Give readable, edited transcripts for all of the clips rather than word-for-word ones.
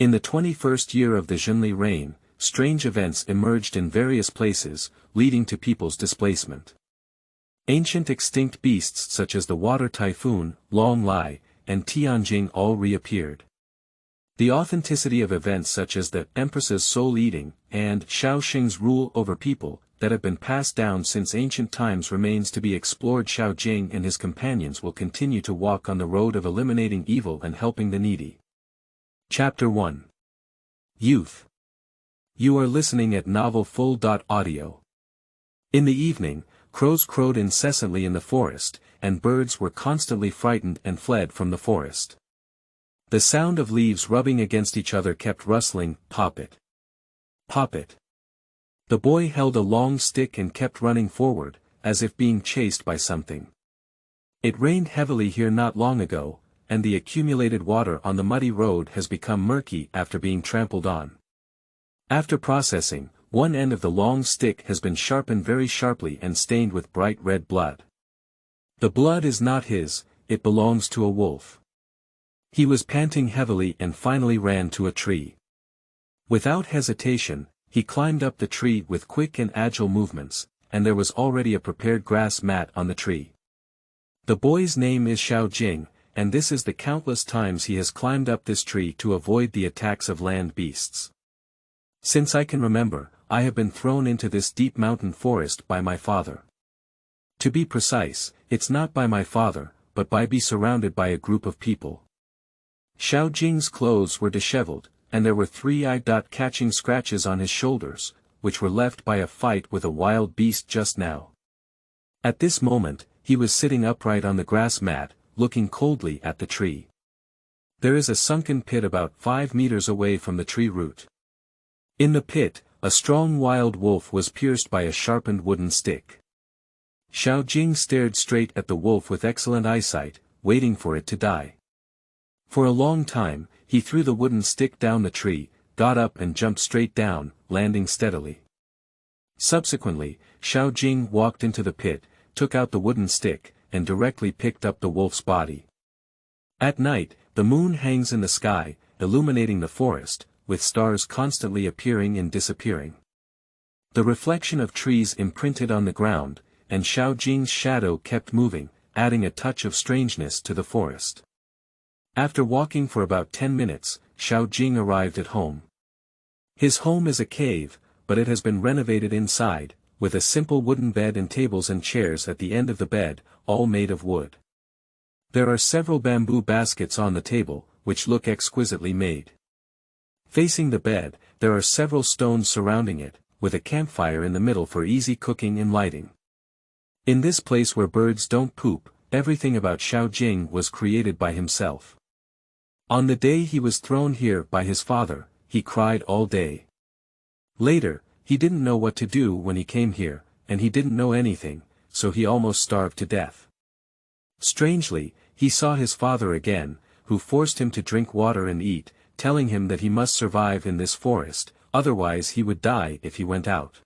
In the 21st year of the Zhenli reign, strange events emerged in various places, leading to people's displacement. Ancient extinct beasts such as the Water Typhoon, Long Lai, and Tianjing all reappeared. The authenticity of events such as the Empress's soul-eating, and Xiao Jing's rule over people, that have been passed down since ancient times remains to be explored. Xiao Jing and his companions will continue to walk on the road of eliminating evil and helping the needy. Chapter 1. Youth. You are listening at novelfull.audio. In the evening, crows crowed incessantly in the forest, and birds were constantly frightened and fled from the forest. The sound of leaves rubbing against each other kept rustling. Pop it. Pop it. The boy held a long stick and kept running forward, as if being chased by something. It rained heavily here not long ago, and the accumulated water on the muddy road has become murky after being trampled on. After processing, one end of the long stick has been sharpened very sharply and stained with bright red blood. The blood is not his, it belongs to a wolf. He was panting heavily and finally ran to a tree. Without hesitation, he climbed up the tree with quick and agile movements, and there was already a prepared grass mat on the tree. The boy's name is Xiao Jing, and this is the countless times he has climbed up this tree to avoid the attacks of land beasts. Since I can remember, I have been thrown into this deep mountain forest by my father. To be precise, it's not by my father, but by being surrounded by a group of people. Xiao Jing's clothes were disheveled, and there were 3 eye-catching scratches on his shoulders, which were left by a fight with a wild beast just now. At this moment, he was sitting upright on the grass mat, looking coldly at the tree. There is a sunken pit about 5 meters away from the tree root. In the pit, a strong wild wolf was pierced by a sharpened wooden stick. Xiao Jing stared straight at the wolf with excellent eyesight, waiting for it to die. For a long time, he threw the wooden stick down the tree, got up and jumped straight down, landing steadily. Subsequently, Xiao Jing walked into the pit, took out the wooden stick, and directly picked up the wolf's body. At night, the moon hangs in the sky, illuminating the forest, with stars constantly appearing and disappearing. The reflection of trees imprinted on the ground, and Xiao Jing's shadow kept moving, adding a touch of strangeness to the forest. After walking for about 10 minutes, Xiao Jing arrived at home. His home is a cave, but it has been renovated inside, with a simple wooden bed and tables and chairs at the end of the bed, all made of wood. There are several bamboo baskets on the table, which look exquisitely made. Facing the bed, there are several stones surrounding it, with a campfire in the middle for easy cooking and lighting. In this place where birds don't poop, everything about Xiao Jing was created by himself. On the day he was thrown here by his father, he cried all day. Later, he didn't know what to do when he came here, and he didn't know anything, so he almost starved to death. Strangely, he saw his father again, who forced him to drink water and eat, telling him that he must survive in this forest, otherwise he would die if he went out.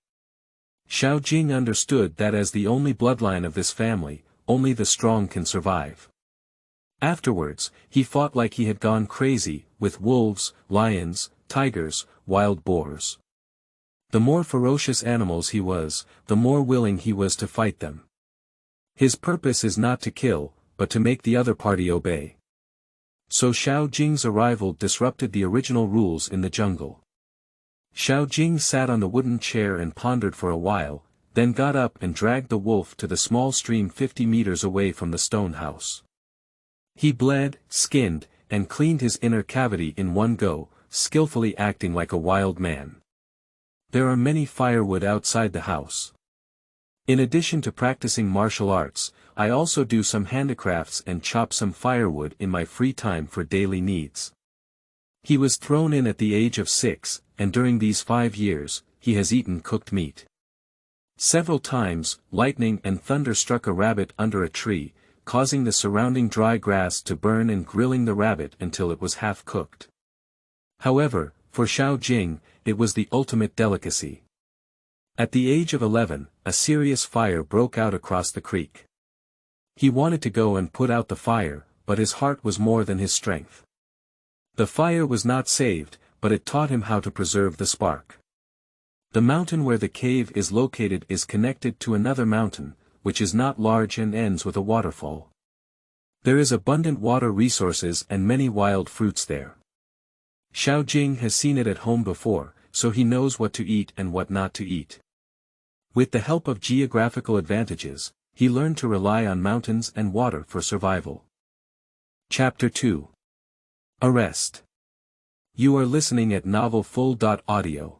Xiao Jing understood that as the only bloodline of this family, only the strong can survive. Afterwards, he fought like he had gone crazy, with wolves, lions, tigers, wild boars. The more ferocious animals he was, the more willing he was to fight them. His purpose is not to kill, but to make the other party obey. So Xiao Jing's arrival disrupted the original rules in the jungle. Xiao Jing sat on the wooden chair and pondered for a while, then got up and dragged the wolf to the small stream 50 meters away from the stone house. He bled, skinned, and cleaned his inner cavity in one go, skillfully acting like a wild man. There are many firewood outside the house. In addition to practicing martial arts, I also do some handicrafts and chop some firewood in my free time for daily needs. He was thrown in at the age of 6, and during these 5 years, he has eaten cooked meat. Several times, lightning and thunder struck a rabbit under a tree, causing the surrounding dry grass to burn and grilling the rabbit until it was half cooked. However, for Xiao Jing, it was the ultimate delicacy. At the age of 11, a serious fire broke out across the creek. He wanted to go and put out the fire, but his heart was more than his strength. The fire was not saved, but it taught him how to preserve the spark. The mountain where the cave is located is connected to another mountain, which is not large and ends with a waterfall. There is abundant water resources and many wild fruits there. Xiao Jing has seen it at home before, so he knows what to eat and what not to eat. With the help of geographical advantages, he learned to rely on mountains and water for survival. Chapter 2. Arrest. You are listening at novelfull.audio.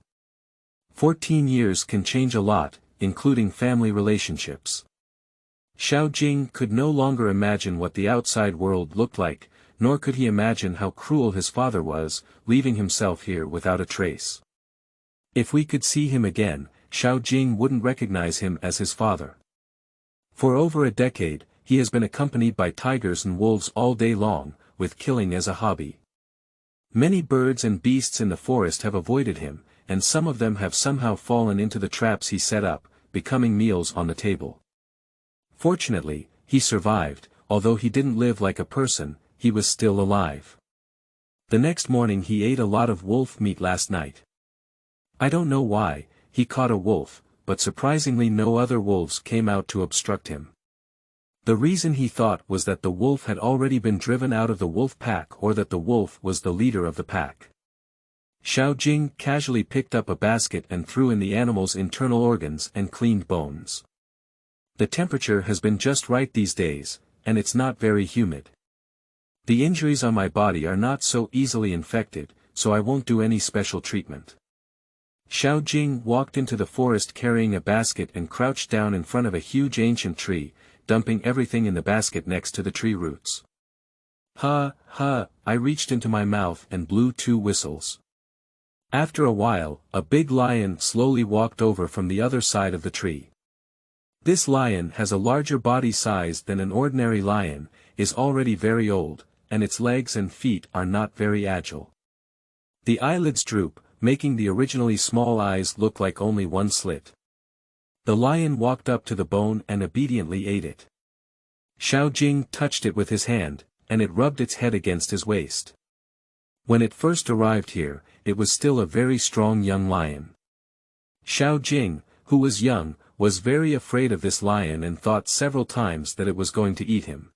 14 years can change a lot, including family relationships. Xiao Jing could no longer imagine what the outside world looked like, nor could he imagine how cruel his father was, leaving himself here without a trace. If we could see him again, Xiao Jing wouldn't recognize him as his father. For over a decade, he has been accompanied by tigers and wolves all day long, with killing as a hobby. Many birds and beasts in the forest have avoided him, and some of them have somehow fallen into the traps he set up, becoming meals on the table. Fortunately, he survived, although he didn't live like a person, he was still alive. The next morning he ate a lot of wolf meat last night. I don't know why, he caught a wolf, but surprisingly no other wolves came out to obstruct him. The reason he thought was that the wolf had already been driven out of the wolf pack or that the wolf was the leader of the pack. Xiao Jing casually picked up a basket and threw in the animal's internal organs and cleaned bones. The temperature has been just right these days, and it's not very humid. The injuries on my body are not so easily infected, so I won't do any special treatment. Xiao Jing walked into the forest carrying a basket and crouched down in front of a huge ancient tree, dumping everything in the basket next to the tree roots. Ha, ha, I reached into my mouth and blew 2 whistles. After a while, a big lion slowly walked over from the other side of the tree. This lion has a larger body size than an ordinary lion, is already very old, and its legs and feet are not very agile. The eyelids droop, making the originally small eyes look like only one slit. The lion walked up to the bone and obediently ate it. Xiao Jing touched it with his hand, and it rubbed its head against his waist. When it first arrived here, it was still a very strong young lion. Xiao Jing, who was young, was very afraid of this lion and thought several times that it was going to eat him.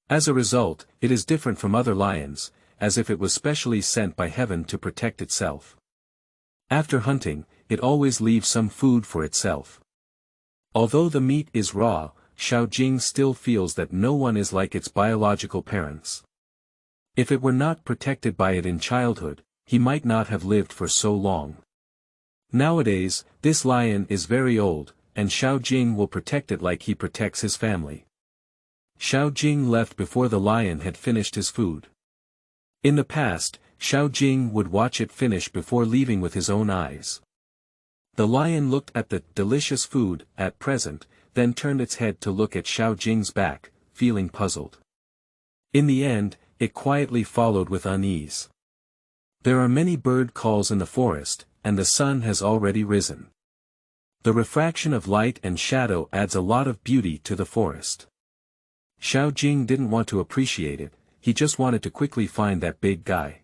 As a result, it is different from other lions, as if it was specially sent by heaven to protect itself. After hunting, it always leaves some food for itself. Although the meat is raw, Xiao Jing still feels that no one is like its biological parents. If it were not protected by it in childhood, he might not have lived for so long. Nowadays, this lion is very old, and Xiao Jing will protect it like he protects his family. Xiao Jing left before the lion had finished his food. In the past, Xiao Jing would watch it finish before leaving with his own eyes. The lion looked at the delicious food at present, then turned its head to look at Xiao Jing's back, feeling puzzled. In the end, it quietly followed with unease. There are many bird calls in the forest, and the sun has already risen. The refraction of light and shadow adds a lot of beauty to the forest. Xiao Jing didn't want to appreciate it, he just wanted to quickly find that big guy.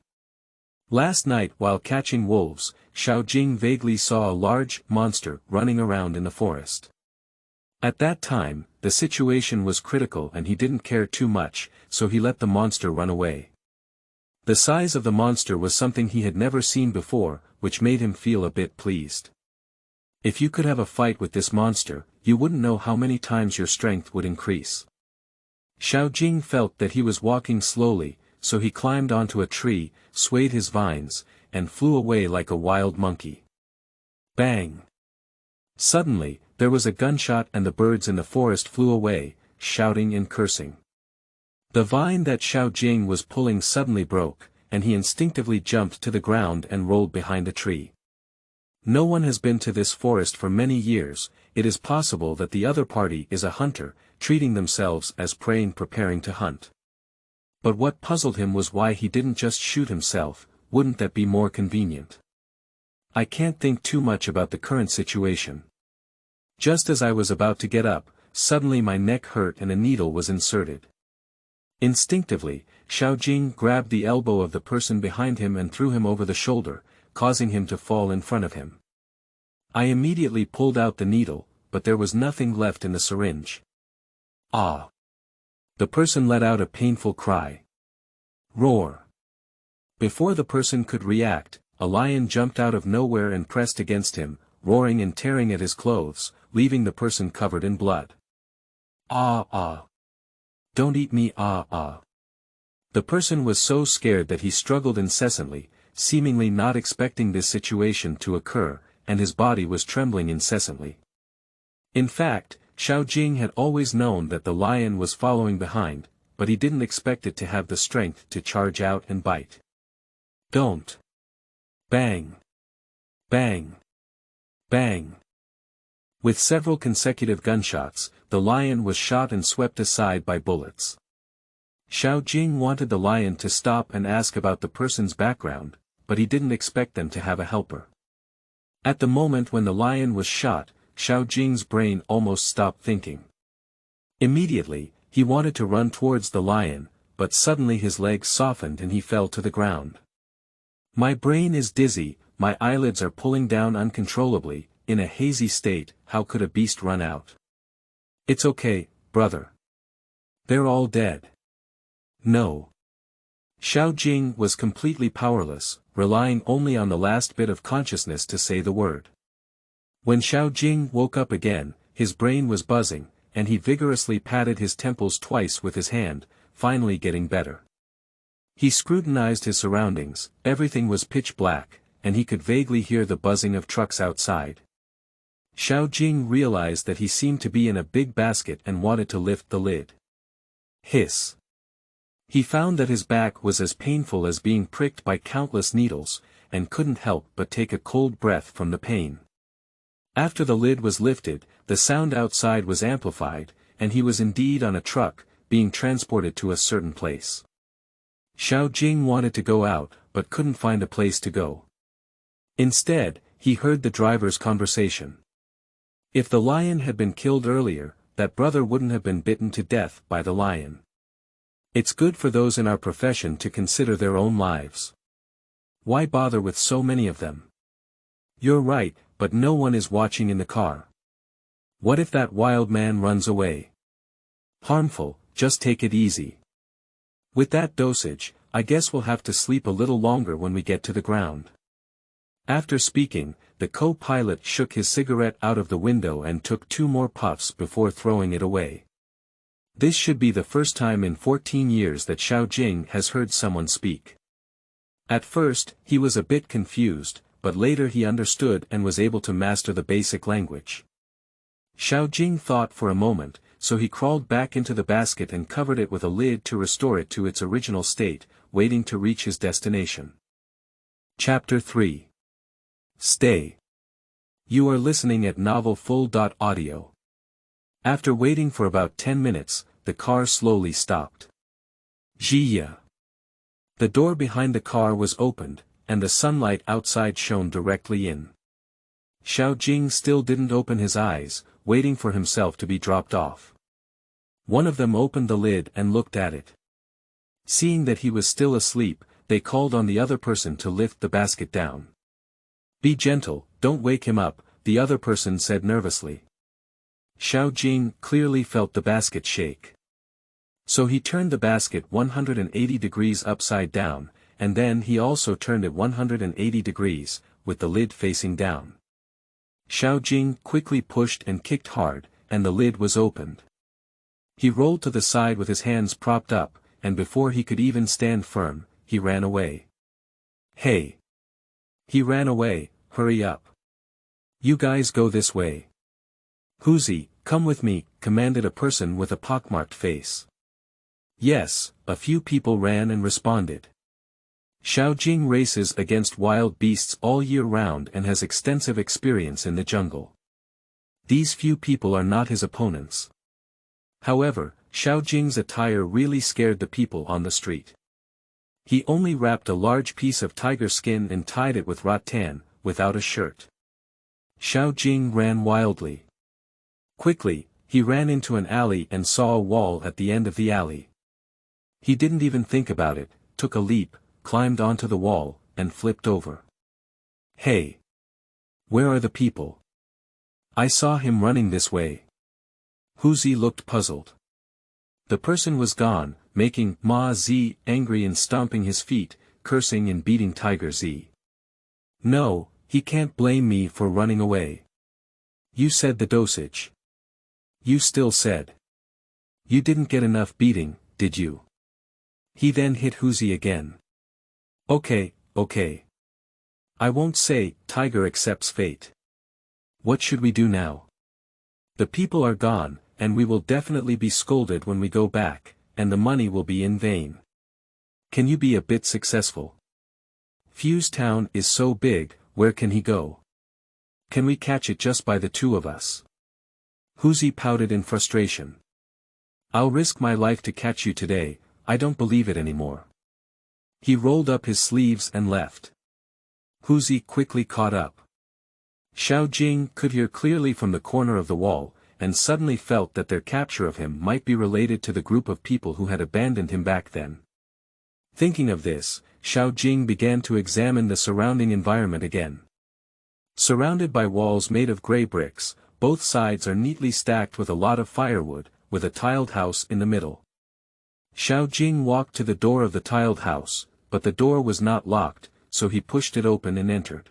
Last night while catching wolves, Xiao Jing vaguely saw a large monster running around in the forest. At that time, the situation was critical and he didn't care too much, so he let the monster run away. The size of the monster was something he had never seen before, which made him feel a bit pleased. If you could have a fight with this monster, you wouldn't know how many times your strength would increase. Xiao Jing felt that he was walking slowly, so he climbed onto a tree, swayed his vines, and flew away like a wild monkey. Bang! Suddenly, there was a gunshot and the birds in the forest flew away, shouting and cursing. The vine that Xiao Jing was pulling suddenly broke, and he instinctively jumped to the ground and rolled behind a tree. No one has been to this forest for many years, it is possible that the other party is a hunter, treating themselves as prey and preparing to hunt. But what puzzled him was why he didn't just shoot himself, wouldn't that be more convenient? I can't think too much about the current situation. Just as I was about to get up, suddenly my neck hurt and a needle was inserted. Instinctively, Xiao Jing grabbed the elbow of the person behind him and threw him over the shoulder, causing him to fall in front of him. I immediately pulled out the needle, but there was nothing left in the syringe. Ah! The person let out a painful cry. Roar! Before the person could react, a lion jumped out of nowhere and pressed against him, roaring and tearing at his clothes, leaving the person covered in blood. Ah ah! Don't eat me, ah ah! The person was so scared that he struggled incessantly, seemingly not expecting this situation to occur, and his body was trembling incessantly. In fact, Xiao Jing had always known that the lion was following behind, but he didn't expect it to have the strength to charge out and bite. Don't! Bang! Bang! Bang! With several consecutive gunshots, the lion was shot and swept aside by bullets. Xiao Jing wanted the lion to stop and ask about the person's background, but he didn't expect them to have a helper. At the moment when the lion was shot, Xiao Jing's brain almost stopped thinking. Immediately, he wanted to run towards the lion, but suddenly his legs softened and he fell to the ground. My brain is dizzy, my eyelids are pulling down uncontrollably, in a hazy state, how could a beast run out? It's okay, brother. They're all dead. No. Xiao Jing was completely powerless, relying only on the last bit of consciousness to say the word. When Xiao Jing woke up again, his brain was buzzing, and he vigorously patted his temples twice with his hand, finally getting better. He scrutinized his surroundings, everything was pitch black, and he could vaguely hear the buzzing of trucks outside. Xiao Jing realized that he seemed to be in a big basket and wanted to lift the lid. Hiss. He found that his back was as painful as being pricked by countless needles, and couldn't help but take a cold breath from the pain. After the lid was lifted, the sound outside was amplified, and he was indeed on a truck, being transported to a certain place. Xiao Jing wanted to go out, but couldn't find a place to go. Instead, he heard the driver's conversation. If the lion had been killed earlier, that brother wouldn't have been bitten to death by the lion. It's good for those in our profession to consider their own lives. Why bother with so many of them? You're right, but no one is watching in the car. What if that wild man runs away? Harmful, just take it easy. With that dosage, I guess we'll have to sleep a little longer when we get to the ground. After speaking, the co-pilot shook his cigarette out of the window and took 2 more puffs before throwing it away. This should be the first time in 14 years that Xiao Jing has heard someone speak. At first, he was a bit confused, but later he understood and was able to master the basic language. Xiao Jing thought for a moment, so he crawled back into the basket and covered it with a lid to restore it to its original state, waiting to reach his destination. Chapter 3. Stay. You are listening at novelfull.audio. After waiting for about 10 minutes, the car slowly stopped. Jia. The door behind the car was opened, and the sunlight outside shone directly in. Xiao Jing still didn't open his eyes, waiting for himself to be dropped off. One of them opened the lid and looked at it. Seeing that he was still asleep, they called on the other person to lift the basket down. Be gentle, don't wake him up, the other person said nervously. Xiao Jing clearly felt the basket shake. So he turned the basket 180 degrees upside down, and then he also turned it 180 degrees, with the lid facing down. Xiao Jing quickly pushed and kicked hard, and the lid was opened. He rolled to the side with his hands propped up, and before he could even stand firm, he ran away. Hey! He ran away, hurry up. You guys go this way. Huzi, come with me, commanded a person with a pockmarked face. Yes, a few people ran and responded. Xiao Jing races against wild beasts all year round and has extensive experience in the jungle. These few people are not his opponents. However, Xiao Jing's attire really scared the people on the street. He only wrapped a large piece of tiger skin and tied it with rattan, without a shirt. Xiao Jing ran wildly. Quickly, he ran into an alley and saw a wall at the end of the alley. He didn't even think about it, took a leap, climbed onto the wall, and flipped over. Hey! Where are the people? I saw him running this way. Huzi looked puzzled. The person was gone, making Ma Zi angry and stomping his feet, cursing and beating Tiger Zi. No, he can't blame me for running away. You said the dosage. You still said. You didn't get enough beating, did you? He then hit Huzi again. Okay. I won't say, Tiger accepts fate. What should we do now? The people are gone, and we will definitely be scolded when we go back, and the money will be in vain. Can you be a bit successful? Fuse Town is so big, where can he go? Can we catch it just by the two of us? Huzi pouted in frustration. I'll risk my life to catch you today, I don't believe it anymore. He rolled up his sleeves and left. Huzi quickly caught up. Xiao Jing could hear clearly from the corner of the wall, and suddenly felt that their capture of him might be related to the group of people who had abandoned him back then. Thinking of this, Xiao Jing began to examine the surrounding environment again. Surrounded by walls made of grey bricks, both sides are neatly stacked with a lot of firewood, with a tiled house in the middle. Xiao Jing walked to the door of the tiled house, but the door was not locked, so he pushed it open and entered.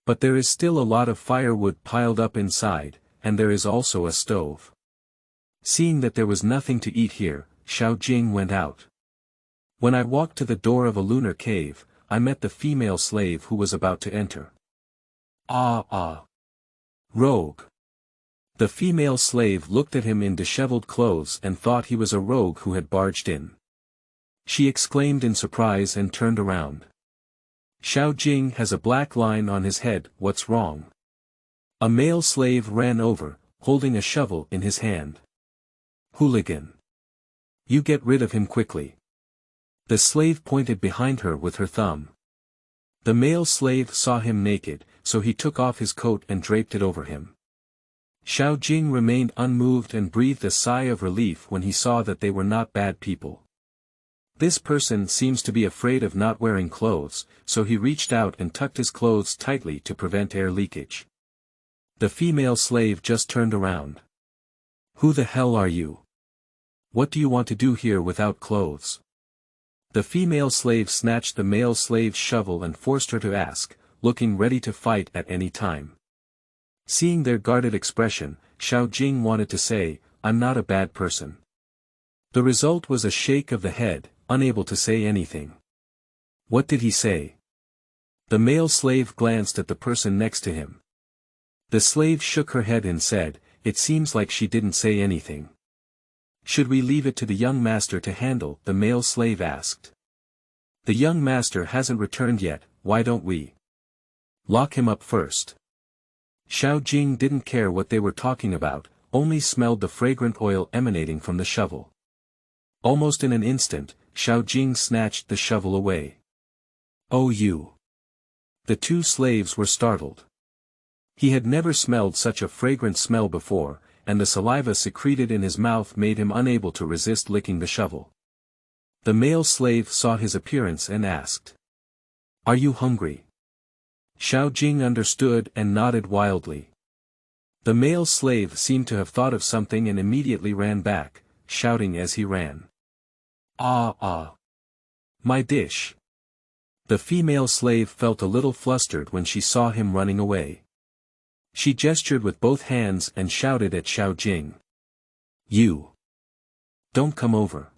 But there is still a lot of firewood piled up inside, and there is also a stove. Seeing that there was nothing to eat here, Xiao Jing went out. When I walked to the door of a lunar cave, I met the female slave who was about to enter. Rogue. The female slave looked at him in disheveled clothes and thought he was a rogue who had barged in. She exclaimed in surprise and turned around. Xiao Jing has a black line on his head, what's wrong? A male slave ran over, holding a shovel in his hand. Hooligan. You get rid of him quickly. The slave pointed behind her with her thumb. The male slave saw him naked, so he took off his coat and draped it over him. Xiao Jing remained unmoved and breathed a sigh of relief when he saw that they were not bad people. This person seems to be afraid of not wearing clothes, so he reached out and tucked his clothes tightly to prevent air leakage. The female slave just turned around. Who the hell are you? What do you want to do here without clothes? The female slave snatched the male slave's shovel and forced her to ask, looking ready to fight at any time. Seeing their guarded expression, Xiao Jing wanted to say, I'm not a bad person. The result was a shake of the head, unable to say anything. What did he say? The male slave glanced at the person next to him. The slave shook her head and said, it seems like she didn't say anything. Should we leave it to the young master to handle? The male slave asked. The young master hasn't returned yet, why don't we lock him up first? Xiao Jing didn't care what they were talking about, only smelled the fragrant oil emanating from the shovel. Almost in an instant, Xiao Jing snatched the shovel away. Oh you! The two slaves were startled. He had never smelled such a fragrant smell before, and the saliva secreted in his mouth made him unable to resist licking the shovel. The male slave saw his appearance and asked. Are you hungry? Xiao Jing understood and nodded wildly. The male slave seemed to have thought of something and immediately ran back, shouting as he ran. My dish. The female slave felt a little flustered when she saw him running away. She gestured with both hands and shouted at Xiao Jing. You! Don't come over.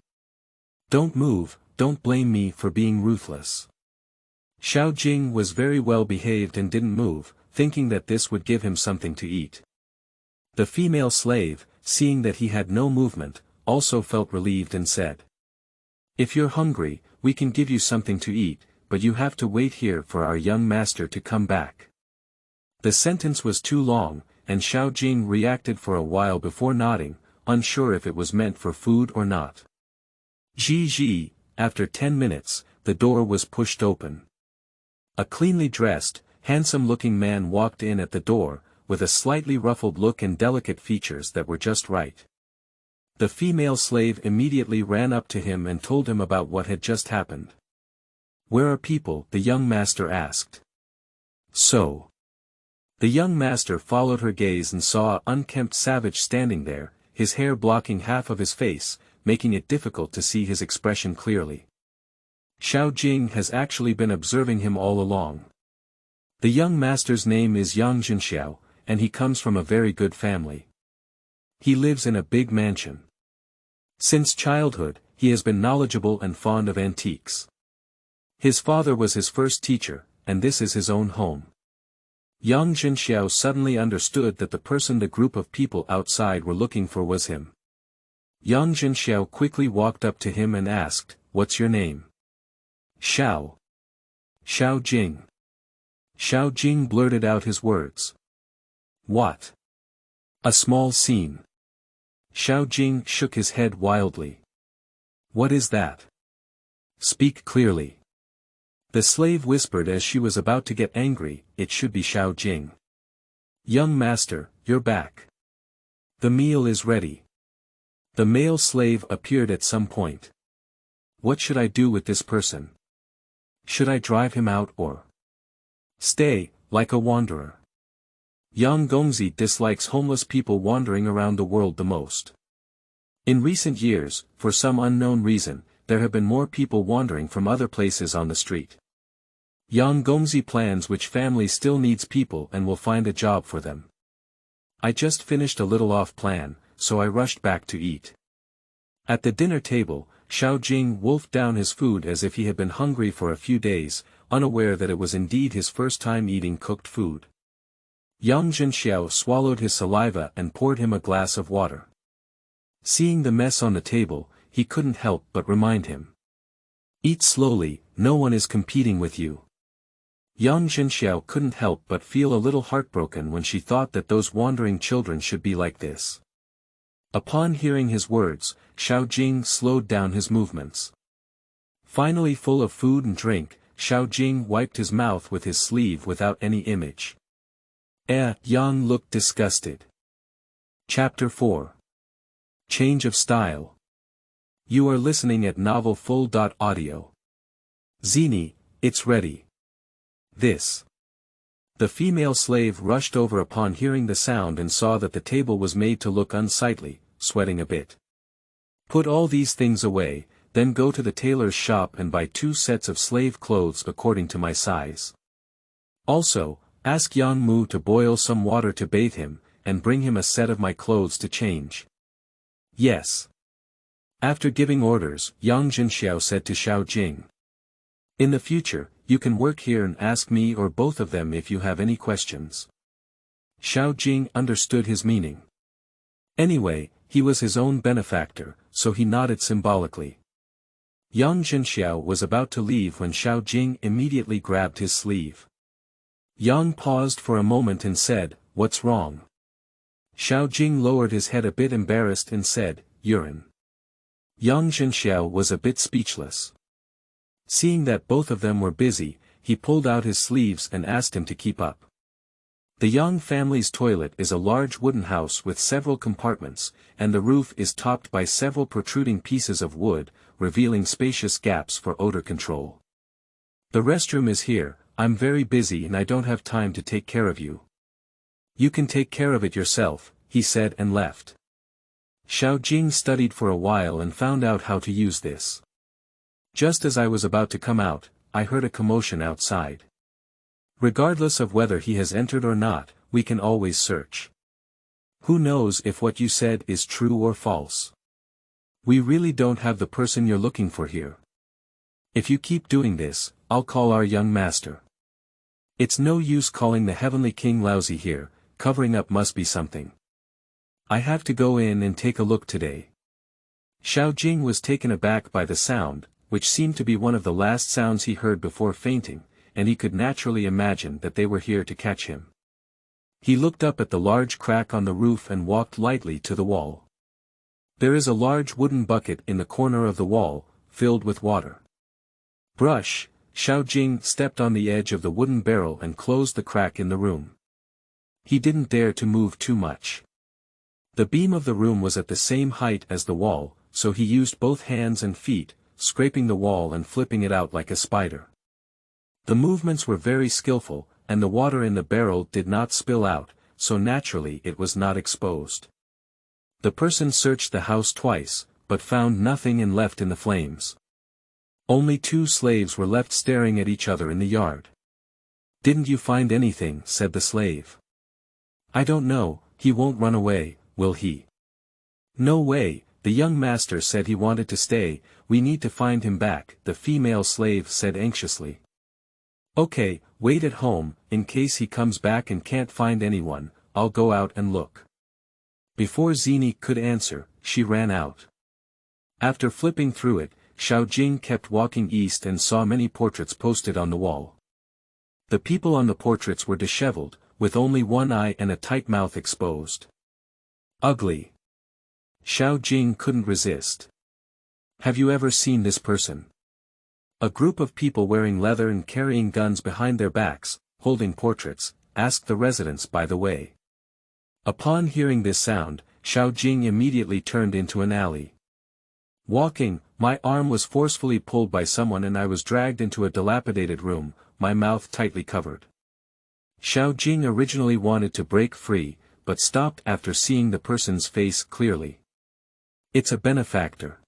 Don't move, don't blame me for being ruthless. Xiao Jing was very well behaved and didn't move, thinking that this would give him something to eat. The female slave, seeing that he had no movement, also felt relieved and said. If you're hungry, we can give you something to eat, but you have to wait here for our young master to come back. The sentence was too long, and Xiao Jing reacted for a while before nodding, unsure if it was meant for food or not. After 10 minutes, the door was pushed open. A cleanly dressed, handsome-looking man walked in at the door, with a slightly ruffled look and delicate features that were just right. The female slave immediately ran up to him and told him about what had just happened. "Where are people?" the young master asked. "So." The young master followed her gaze and saw an unkempt savage standing there, his hair blocking half of his face, making it difficult to see his expression clearly. Xiao Jing has actually been observing him all along. The young master's name is Xiao, and he comes from a very good family. He lives in a big mansion. Since childhood, he has been knowledgeable and fond of antiques. His father was his first teacher, and this is his own home. Xiao suddenly understood that the person the group of people outside were looking for was him. Xiao quickly walked up to him and asked, "What's your name?" "Xiao Jing." Xiao Jing blurted out his words. "What? A small scene." Xiao Jing shook his head wildly. "What is that? Speak clearly." The slave whispered as she was about to get angry, "It should be Xiao Jing." "Young master, you're back. The meal is ready." The male slave appeared at some point. "What should I do with this person? Should I drive him out or stay, like a wanderer?" Yang Gongzi dislikes homeless people wandering around the world the most. In recent years, for some unknown reason, there have been more people wandering from other places on the street. Yang Gongzi plans which family still needs people and will find a job for them. "I just finished a little off plan, so I rushed back to eat." At the dinner table, Xiao Jing wolfed down his food as if he had been hungry for a few days, unaware that it was indeed his first time eating cooked food. Yang Zhenli swallowed his saliva and poured him a glass of water. Seeing the mess on the table, he couldn't help but remind him. "Eat slowly, no one is competing with you." Yang Zhenli couldn't help but feel a little heartbroken when she thought that those wandering children should be like this. Upon hearing his words, Xiao Jing slowed down his movements. Finally full of food and drink, Xiao Jing wiped his mouth with his sleeve without any image. Yang looked disgusted. Chapter 4. Change of Style. You are listening at novelfull.audio. Zhenli, it's ready. This. The female slave rushed over upon hearing the sound and saw that the table was made to look unsightly, sweating a bit. "Put all these things away, then go to the tailor's shop and buy 2 sets of slave clothes according to my size. Also, ask Yang Mu to boil some water to bathe him, and bring him a set of my clothes to change." "Yes." After giving orders, Yang Zhenli said to Xiao Jing, "In the future, you can work here and ask me or both of them if you have any questions." Xiao Jing understood his meaning. Anyway, he was his own benefactor, so he nodded symbolically. Yang Zhenli was about to leave when Xiao Jing immediately grabbed his sleeve. Yang paused for a moment and said, "What's wrong?" Xiao Jing lowered his head a bit embarrassed and said, "Urine." Yang Zhenli was a bit speechless. Seeing that both of them were busy, he pulled out his sleeves and asked him to keep up. The Yang family's toilet is a large wooden house with several compartments, and the roof is topped by several protruding pieces of wood, revealing spacious gaps for odor control. "The restroom is here. I'm very busy and I don't have time to take care of you." "You can take care of it yourself," he said and left. Xiao Jing studied for a while and found out how to use this. Just as I was about to come out, I heard a commotion outside. Regardless of whether he has entered or not, we can always search. Who knows if what you said is true or false? We really don't have the person you're looking for here. If you keep doing this, I'll call our young master. It's no use calling the Heavenly King lousy here, covering up must be something. I have to go in and take a look today. Xiao Jing was taken aback by the sound, which seemed to be one of the last sounds he heard before fainting, and he could naturally imagine that they were here to catch him. He looked up at the large crack on the roof and walked lightly to the wall. There is a large wooden bucket in the corner of the wall, filled with water. Brush. Xiao Jing stepped on the edge of the wooden barrel and closed the crack in the room. He didn't dare to move too much. The beam of the room was at the same height as the wall, so he used both hands and feet, scraping the wall and flipping it out like a spider. The movements were very skillful, and the water in the barrel did not spill out, so naturally it was not exposed. The person searched the house twice, but found nothing and left in the flames. Only 2 slaves were left staring at each other in the yard. "Didn't you find anything?" said the slave. "I don't know, he won't run away, will he?" "No way, the young master said he wanted to stay, we need to find him back," the female slave said anxiously. "Okay, wait at home, in case he comes back and can't find anyone, I'll go out and look." Before Zhenli could answer, she ran out. After flipping through it, Xiao Jing kept walking east and saw many portraits posted on the wall. The people on the portraits were disheveled, with only one eye and a tight mouth exposed. Ugly. Xiao Jing couldn't resist. "Have you ever seen this person?" A group of people wearing leather and carrying guns behind their backs, holding portraits, asked the residents by the way. Upon hearing this sound, Xiao Jing immediately turned into an alley. Walking, my arm was forcefully pulled by someone and I was dragged into a dilapidated room, my mouth tightly covered. Xiao Jing originally wanted to break free, but stopped after seeing the person's face clearly. "It's a benefactor."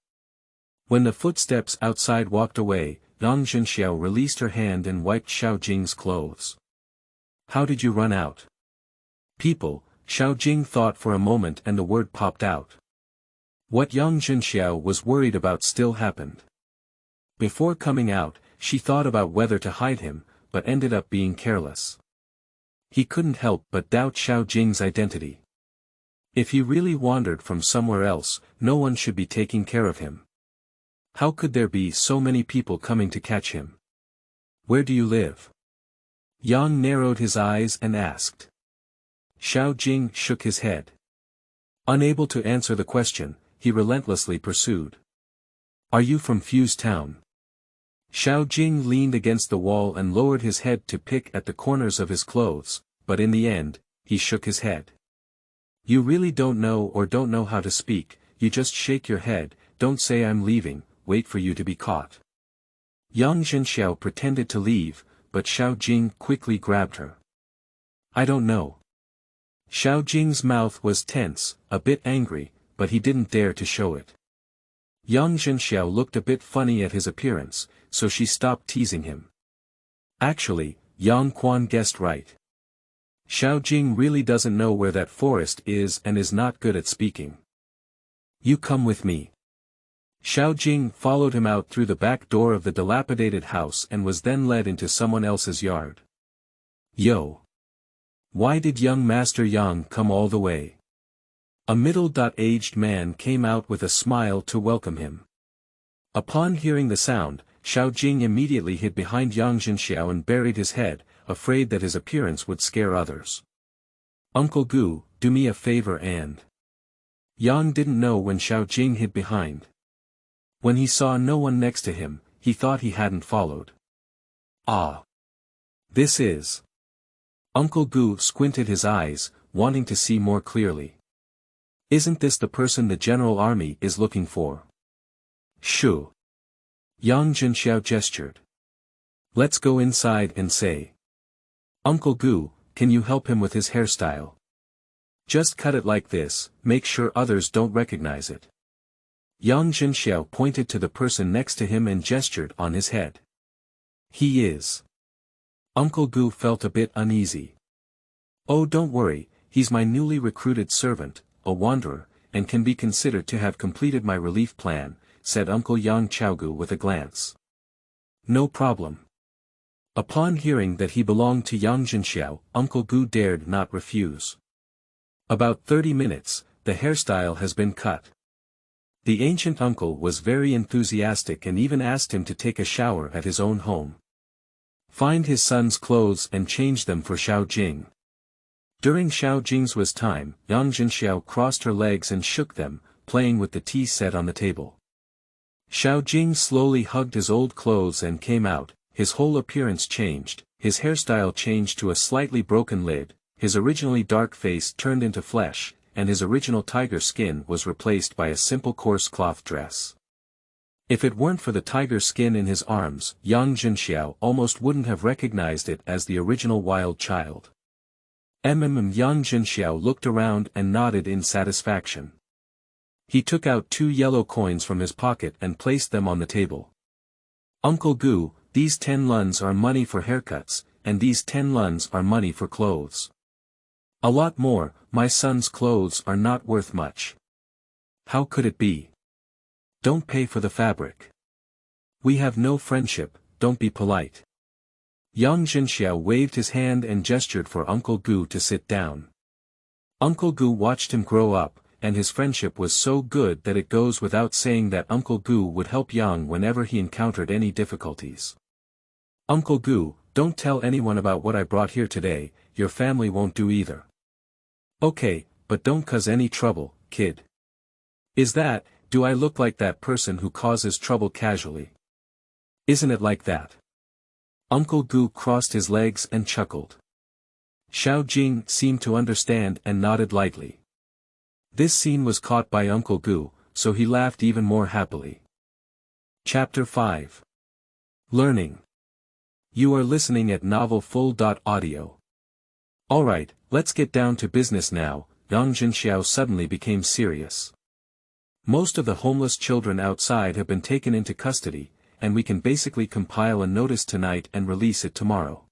When the footsteps outside walked away, Yang Zhenxiao released her hand and wiped Xiao Jing's clothes. "How did you run out?" "People," Xiao Jing thought for a moment and the word popped out. What Yang Zhenxiao was worried about still happened. Before coming out, she thought about whether to hide him, but ended up being careless. He couldn't help but doubt Xiao Jing's identity. If he really wandered from somewhere else, no one should be taking care of him. How could there be so many people coming to catch him? "Where do you live?" Yang narrowed his eyes and asked. Xiao Jing shook his head. Unable to answer the question, he relentlessly pursued. "Are you from Fuse Town?" Xiao Jing leaned against the wall and lowered his head to pick at the corners of his clothes, but in the end, he shook his head. "You really don't know or don't know how to speak, you just shake your head, don't say I'm leaving, wait for you to be caught." Yang Zhenxiao pretended to leave, but Xiao Jing quickly grabbed her. "I don't know." Xiao Jing's mouth was tense, a bit angry, but he didn't dare to show it. Yang Zhenxiao looked a bit funny at his appearance, so she stopped teasing him. Actually, Yang Quan guessed right. Xiao Jing really doesn't know where that forest is and is not good at speaking. "You come with me." Xiao Jing followed him out through the back door of the dilapidated house and was then led into someone else's yard. "Yo! Why did young Master Yang come all the way?" A middle-aged man came out with a smile to welcome him. Upon hearing the sound, Xiao Jing immediately hid behind Yang Zhenxiao and buried his head, afraid that his appearance would scare others. "Uncle Gu, do me a favor and—" Yang didn't know when Xiao Jing hid behind. When he saw no one next to him, he thought he hadn't followed. "Ah! This is—" Uncle Gu squinted his eyes, wanting to see more clearly. "Isn't this the person the General Army is looking for?" "Shoo!" Yang Zhenxiao gestured. "Let's go inside and say. Uncle Gu, can you help him with his hairstyle? Just cut it like this, make sure others don't recognize it." Yang Zhenxiao pointed to the person next to him and gestured on his head. "He is." Uncle Gu felt a bit uneasy. "Oh, don't worry, he's my newly recruited servant, a wanderer, and can be considered to have completed my relief plan," said Uncle Yang Chaogu with a glance. "No problem." Upon hearing that he belonged to Yang Zhenxiao, Uncle Gu dared not refuse. "About 30 minutes, the hairstyle has been cut." The ancient uncle was very enthusiastic and even asked him to take a shower at his own home. Find his son's clothes and change them for Xiao Jing. During Xiao Jing's time, Yang Zhenxiao crossed her legs and shook them, playing with the tea set on the table. Xiao Jing slowly hugged his old clothes and came out, his whole appearance changed, his hairstyle changed to a slightly broken lid, his originally dark face turned into flesh, and his original tiger skin was replaced by a simple coarse cloth dress. If it weren't for the tiger skin in his arms, Yang Zhenxiao almost wouldn't have recognized it as the original wild child. Yang Zhenxiao looked around and nodded in satisfaction. He took out 2 yellow coins from his pocket and placed them on the table. Uncle Gu, these 10 luns are money for haircuts, and these 10 luns are money for clothes. A lot more, my son's clothes are not worth much. How could it be? Don't pay for the fabric. We have no friendship, don't be polite. Yang Zhenxiao waved his hand and gestured for Uncle Gu to sit down. Uncle Gu watched him grow up, and his friendship was so good that it goes without saying that Uncle Gu would help Yang whenever he encountered any difficulties. Uncle Gu, don't tell anyone about what I brought here today, your family won't do either. Okay, but don't cause any trouble, kid. Do I look like that person who causes trouble casually? Isn't it like that? Uncle Gu crossed his legs and chuckled. Xiao Jing seemed to understand and nodded lightly. This scene was caught by Uncle Gu, so he laughed even more happily. Chapter 5. Learning. You are listening at novelfull.audio. Alright, let's get down to business now. Yang Zhenxiao suddenly became serious. Most of the homeless children outside have been taken into custody, and we can basically compile a notice tonight and release it tomorrow.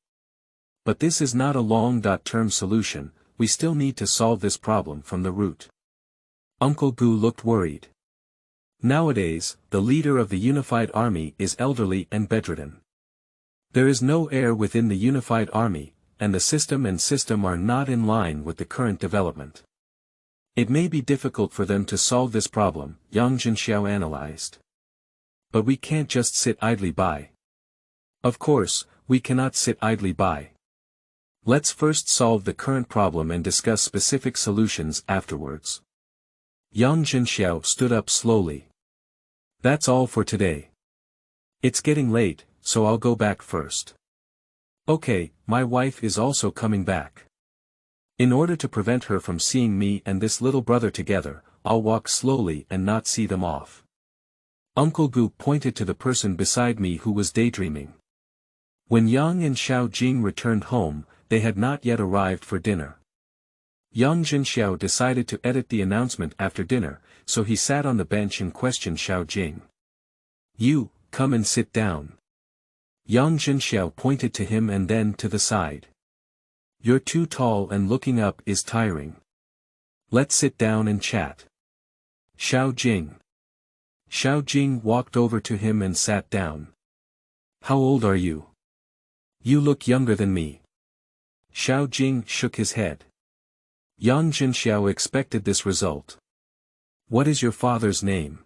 But this is not a long-term solution, we still need to solve this problem from the root. Uncle Gu looked worried. Nowadays, the leader of the unified army is elderly and bedridden. There is no heir within the unified army, and the system are not in line with the current development. It may be difficult for them to solve this problem, Yang Zhenxiao analyzed. But we can't just sit idly by. Of course, we cannot sit idly by. Let's first solve the current problem and discuss specific solutions afterwards. Yang Zhenxiao stood up slowly. That's all for today. It's getting late, so I'll go back first. Okay, my wife is also coming back. In order to prevent her from seeing me and this little brother together, I'll walk slowly and not see them off. Uncle Gu pointed to the person beside me who was daydreaming. When Yang and Xiao Jing returned home, they had not yet arrived for dinner. Yang Zhenxiao decided to edit the announcement after dinner, so he sat on the bench and questioned Xiao Jing. You, come and sit down. Yang Zhenxiao pointed to him and then to the side. You're too tall and looking up is tiring. Let's sit down and chat. Xiao Jing. Xiao Jing walked over to him and sat down. How old are you? You look younger than me. Xiao Jing shook his head. Yang Zhenxiao expected this result. What is your father's name?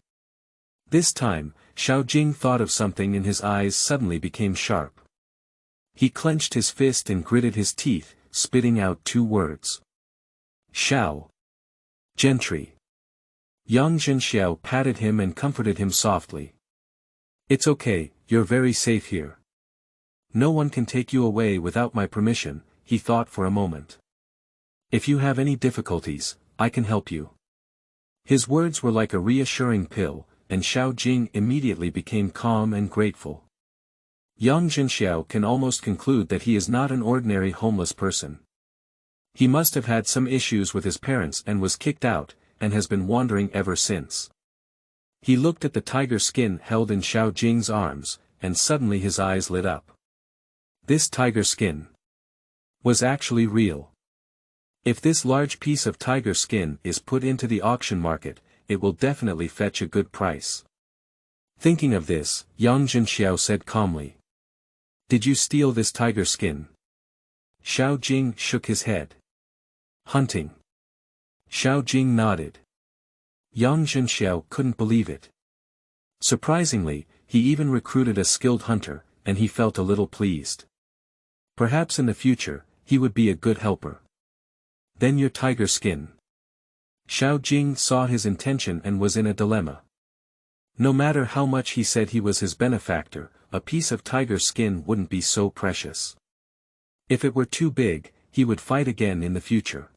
This time, Xiao Jing thought of something and his eyes suddenly became sharp. He clenched his fist and gritted his teeth, spitting out 2 words. Xiao. Gentry. Yang Zhenxiao patted him and comforted him softly. It's okay, you're very safe here. No one can take you away without my permission, he thought for a moment. If you have any difficulties, I can help you. His words were like a reassuring pill, and Xiao Jing immediately became calm and grateful. Yang Zhenxiao can almost conclude that he is not an ordinary homeless person. He must have had some issues with his parents and was kicked out, and has been wandering ever since. He looked at the tiger skin held in Xiao Jing's arms, and suddenly his eyes lit up. This tiger skin was actually real. If this large piece of tiger skin is put into the auction market, it will definitely fetch a good price. Thinking of this, Yang Zhenxiao said calmly. Did you steal this tiger skin? Xiao Jing shook his head. Hunting. Xiao Jing nodded. Yang Zhenxiao couldn't believe it. Surprisingly, he even recruited a skilled hunter, and he felt a little pleased. Perhaps in the future, he would be a good helper. Then your tiger skin. Xiao Jing saw his intention and was in a dilemma. No matter how much he said he was his benefactor, a piece of tiger skin wouldn't be so precious. If it were too big, he would fight again in the future.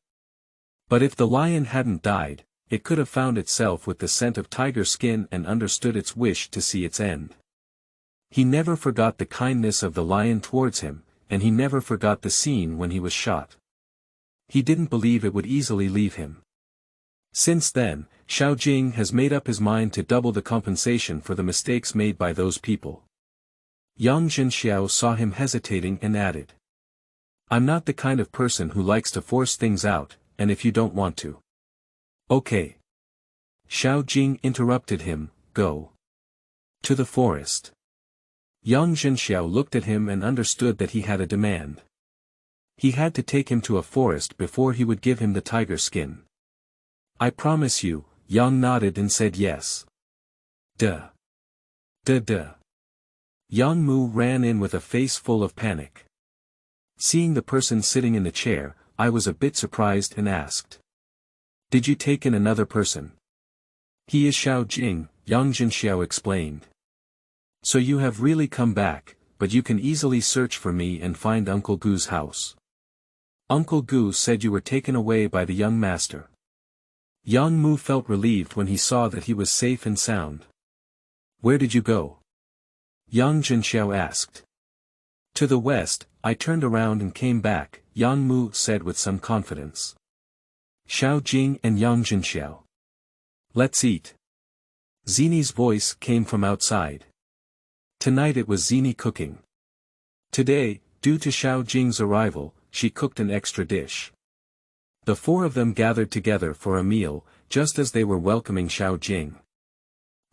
But if the lion hadn't died, it could have found itself with the scent of tiger skin and understood its wish to see its end. He never forgot the kindness of the lion towards him, and he never forgot the scene when he was shot. He didn't believe it would easily leave him. Since then, Xiao Jing has made up his mind to double the compensation for the mistakes made by those people. Yang Zhenxiao saw him hesitating and added. I'm not the kind of person who likes to force things out, and if you don't want to. Okay. Xiao Jing interrupted him, go. To the forest. Yang Zhenxiao looked at him and understood that he had a demand. He had to take him to a forest before he would give him the tiger skin. I promise you, Yang nodded and said yes. Duh. Duh duh. Yang Mu ran in with a face full of panic. Seeing the person sitting in the chair, I was a bit surprised and asked. Did you take in another person? He is Xiao Jing, Yang Zhenxiao explained. So you have really come back, but you can easily search for me and find Uncle Gu's house. Uncle Gu said you were taken away by the young master. Yang Mu felt relieved when he saw that he was safe and sound. Where did you go? Yang Zhenxiao asked. To the west, I turned around and came back, Yang Mu said with some confidence. Xiao Jing and Yang Zhenxiao. Let's eat. Zhenli's voice came from outside. Tonight it was Zhenli cooking. Today, due to Xiao Jing's arrival, she cooked an extra dish. The four of them gathered together for a meal, just as they were welcoming Xiao Jing.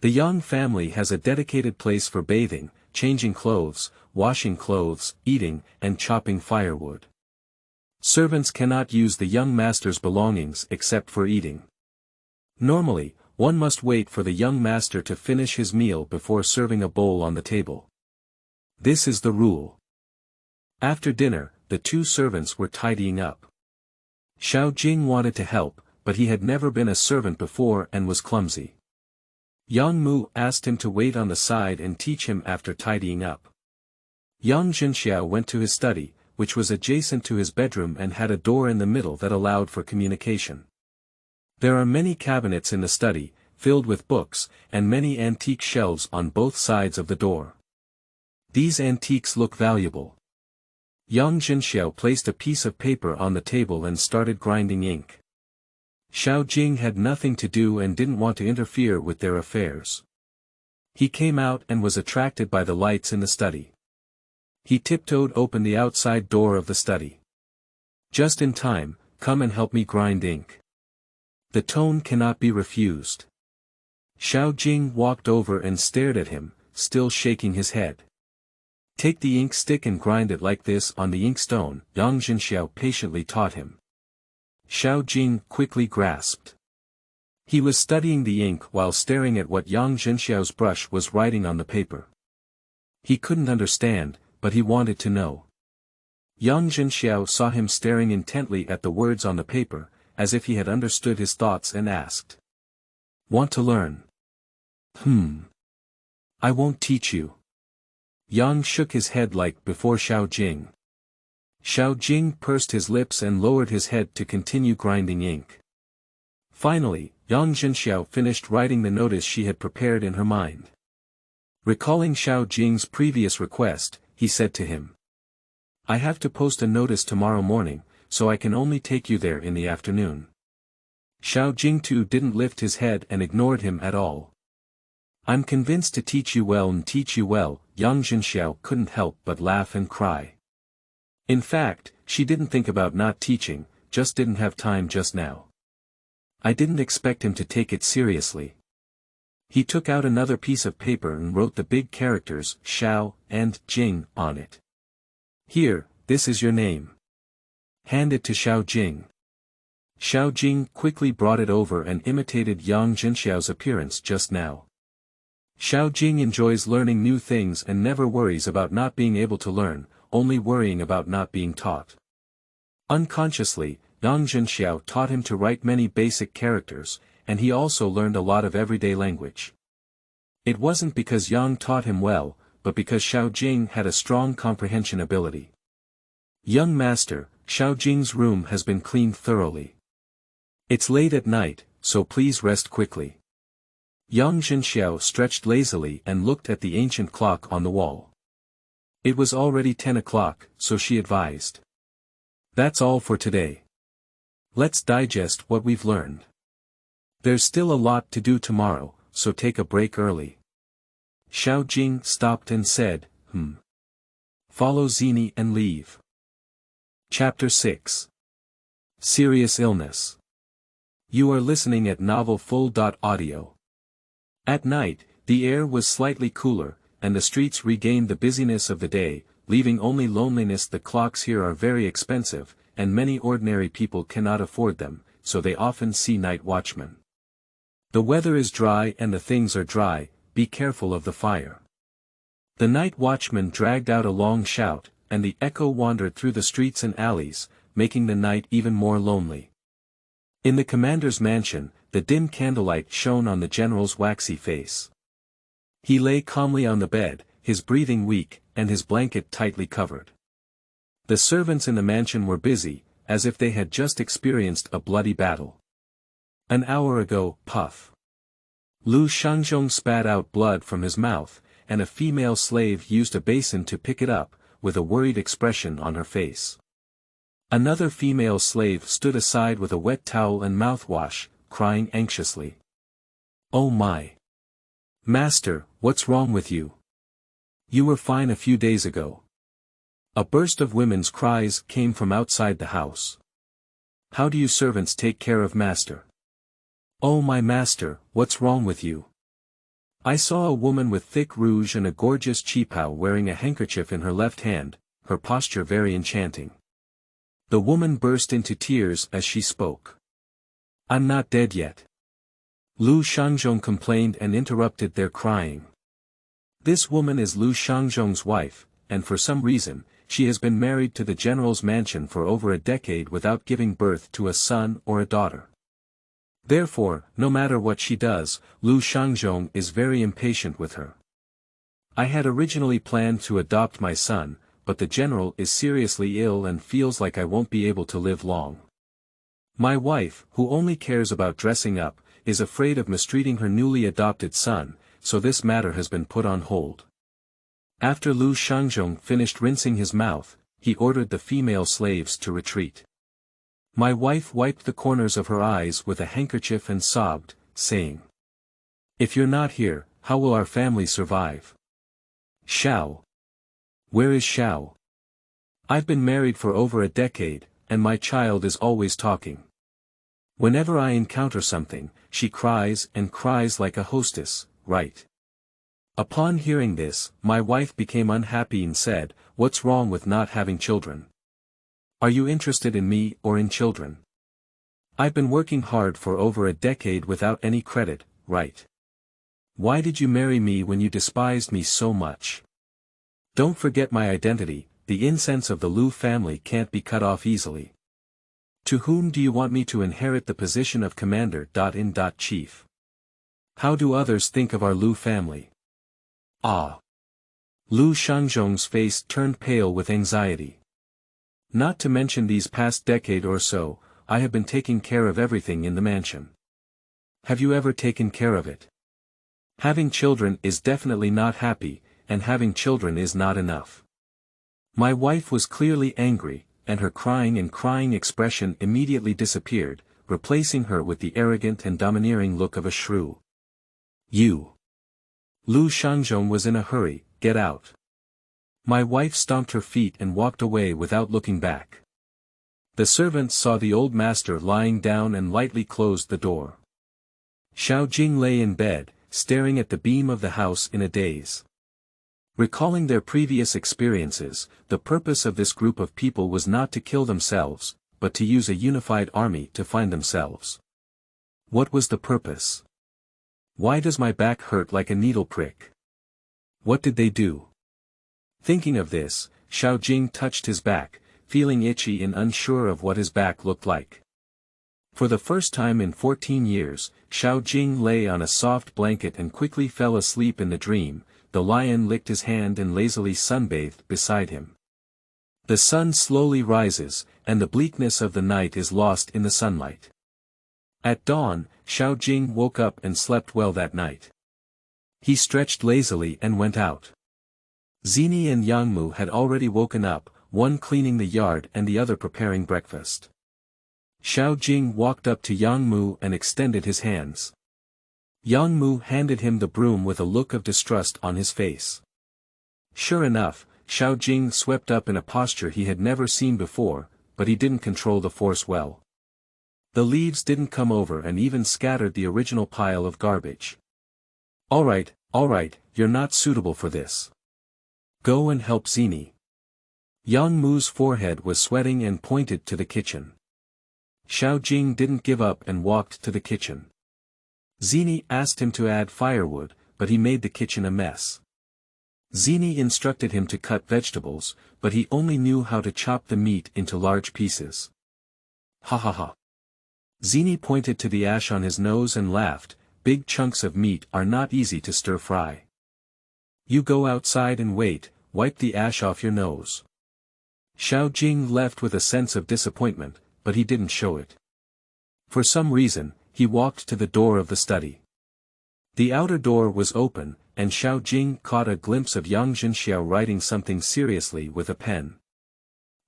The Yang family has a dedicated place for bathing, changing clothes, washing clothes, eating, and chopping firewood. Servants cannot use the young master's belongings except for eating. Normally, one must wait for the young master to finish his meal before serving a bowl on the table. This is the rule. After dinner, the two servants were tidying up. Xiao Jing wanted to help, but he had never been a servant before and was clumsy. Yang Mu asked him to wait on the side and teach him after tidying up. Yang Zhenxiao went to his study, which was adjacent to his bedroom and had a door in the middle that allowed for communication. There are many cabinets in the study, filled with books, and many antique shelves on both sides of the door. These antiques look valuable. Yang Zhenxiao placed a piece of paper on the table and started grinding ink. Xiao Jing had nothing to do and didn't want to interfere with their affairs. He came out and was attracted by the lights in the study. He tiptoed open the outside door of the study. Just in time, come and help me grind ink. The tone cannot be refused. Xiao Jing walked over and stared at him, still shaking his head. Take the ink stick and grind it like this on the inkstone, Yang Zhenxiao patiently taught him. Xiao Jing quickly grasped. He was studying the ink while staring at what Yang Zhenxiao's brush was writing on the paper. He couldn't understand, but he wanted to know. Yang Zhenxiao saw him staring intently at the words on the paper, as if he had understood his thoughts and asked. Want to learn? I won't teach you. Yang shook his head like before Xiao Jing. Xiao Jing pursed his lips and lowered his head to continue grinding ink. Finally, Yang Zhenxiao finished writing the notice she had prepared in her mind. Recalling Xiao Jing's previous request, he said to him. I have to post a notice tomorrow morning, so I can only take you there in the afternoon. Xiao Jing too didn't lift his head and ignored him at all. I'm convinced to teach you well and teach you well, Yang Zhenxiao couldn't help but laugh and cry. In fact, she didn't think about not teaching, just didn't have time just now. I didn't expect him to take it seriously. He took out another piece of paper and wrote the big characters Xiao and Jing on it. Here, this is your name. Hand it to Xiao Jing. Xiao Jing quickly brought it over and imitated Yang Zhenxiao's appearance just now. Xiao Jing enjoys learning new things and never worries about not being able to learn, only worrying about not being taught. Unconsciously, Yang Zhenxiao taught him to write many basic characters, and he also learned a lot of everyday language. It wasn't because Yang taught him well, but because Xiao Jing had a strong comprehension ability. Young master, Xiao Jing's room has been cleaned thoroughly. It's late at night, so please rest quickly. Yang Zhenxiao stretched lazily and looked at the ancient clock on the wall. It was already 10 o'clock, so she advised. That's all for today. Let's digest what we've learned. There's still a lot to do tomorrow, so take a break early. Xiao Jing stopped and said, Follow Zhenli and leave. Chapter 6. Serious Illness. You are listening at novelfull.audio. At night, the air was slightly cooler, and the streets regained the busyness of the day, leaving only loneliness. The clocks here are very expensive, and many ordinary people cannot afford them, so they often see night watchmen. The weather is dry and the things are dry, be careful of the fire. The night watchman dragged out a long shout, and the echo wandered through the streets and alleys, making the night even more lonely. In the commander's mansion, the dim candlelight shone on the general's waxy face. He lay calmly on the bed, his breathing weak, and his blanket tightly covered. The servants in the mansion were busy, as if they had just experienced a bloody battle. An hour ago, puff. Lu Shangzhong spat out blood from his mouth, and a female slave used a basin to pick it up, with a worried expression on her face. Another female slave stood aside with a wet towel and mouthwash, crying anxiously. Oh my! Master, what's wrong with you? You were fine a few days ago. A burst of women's cries came from outside the house. How do you servants take care of master? Oh my master, what's wrong with you? I saw a woman with thick rouge and a gorgeous qipao wearing a handkerchief in her left hand, her posture very enchanting. The woman burst into tears as she spoke. I'm not dead yet. Lu Shangzhong complained and interrupted their crying. This woman is Lu Shangzhong's wife, and for some reason, she has been married to the general's mansion for over a decade without giving birth to a son or a daughter. Therefore, no matter what she does, Lu Shangzhong is very impatient with her. I had originally planned to adopt my son, but the general is seriously ill and feels like I won't be able to live long. My wife, who only cares about dressing up, is afraid of mistreating her newly adopted son, so this matter has been put on hold. After Lu Shangzhong finished rinsing his mouth, he ordered the female slaves to retreat. My wife wiped the corners of her eyes with a handkerchief and sobbed, saying, If you're not here, how will our family survive? Xiao. Where is Xiao? I've been married for over a decade, and my child is always talking. Whenever I encounter something, she cries and cries like a hostess, right? Upon hearing this, my wife became unhappy and said, What's wrong with not having children? Are you interested in me or in children? I've been working hard for over a decade without any credit, right? Why did you marry me when you despised me so much? Don't forget my identity, the incense of the Lu family can't be cut off easily. To whom do you want me to inherit the position of commander-in-chief? How do others think of our Lu family? Ah! Lu Shangzhong's face turned pale with anxiety. Not to mention these past decade or so, I have been taking care of everything in the mansion. Have you ever taken care of it? Having children is definitely not happy, and having children is not enough. My wife was clearly angry, and her crying expression immediately disappeared, replacing her with the arrogant and domineering look of a shrew. You! Lu Shangzhong was in a hurry, get out. My wife stomped her feet and walked away without looking back. The servants saw the old master lying down and lightly closed the door. Xiao Jing lay in bed, staring at the beam of the house in a daze. Recalling their previous experiences, the purpose of this group of people was not to kill themselves, but to use a unified army to find themselves. What was the purpose? Why does my back hurt like a needle prick? What did they do? Thinking of this, Xiao Jing touched his back, feeling itchy and unsure of what his back looked like. For the first time in 14 years, Xiao Jing lay on a soft blanket and quickly fell asleep in the dream. The lion licked his hand and lazily sunbathed beside him. The sun slowly rises, and the bleakness of the night is lost in the sunlight. At dawn, Xiao Jing woke up and slept well that night. He stretched lazily and went out. Zhenli and Yangmu had already woken up, one cleaning the yard and the other preparing breakfast. Xiao Jing walked up to Yangmu and extended his hands. Yangmu handed him the broom with a look of distrust on his face. Sure enough, Xiao Jing swept up in a posture he had never seen before, but he didn't control the force well. The leaves didn't come over and even scattered the original pile of garbage. All right, you're not suitable for this. Go and help Zhenli. Yangmu's forehead was sweating and pointed to the kitchen. Xiao Jing didn't give up and walked to the kitchen. Zhenli asked him to add firewood, but he made the kitchen a mess. Zhenli instructed him to cut vegetables, but he only knew how to chop the meat into large pieces. Ha ha ha. Zhenli pointed to the ash on his nose and laughed. Big chunks of meat are not easy to stir-fry. You go outside and wait, wipe the ash off your nose. Xiao Jing left with a sense of disappointment, but he didn't show it. For some reason, he walked to the door of the study. The outer door was open, and Xiao Jing caught a glimpse of Yang Zhenxiao writing something seriously with a pen.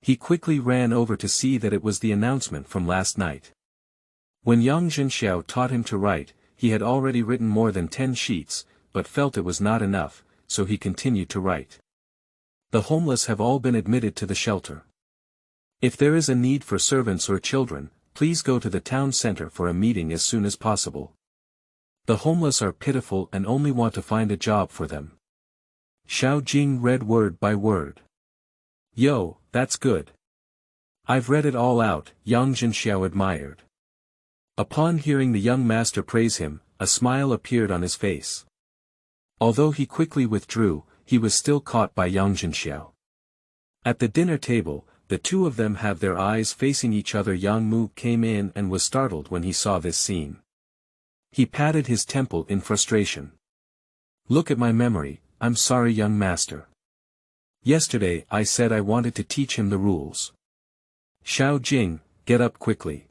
He quickly ran over to see that it was the announcement from last night. When Yang Zhenxiao taught him to write, he had already written more than 10 sheets, but felt it was not enough, so he continued to write. The homeless have all been admitted to the shelter. If there is a need for servants or children, please go to the town center for a meeting as soon as possible. The homeless are pitiful and only want to find a job for them. Xiao Jing read word by word. Yo, that's good. I've read it all out, Yang Zhenxiao admired. Upon hearing the young master praise him, a smile appeared on his face. Although he quickly withdrew, he was still caught by Yang Zhenxiao. At the dinner table, the two of them have their eyes facing each other. Yang Mu came in and was startled when he saw this scene. He patted his temple in frustration. Look at my memory, I'm sorry young master. Yesterday I said I wanted to teach him the rules. Xiao Jing, get up quickly.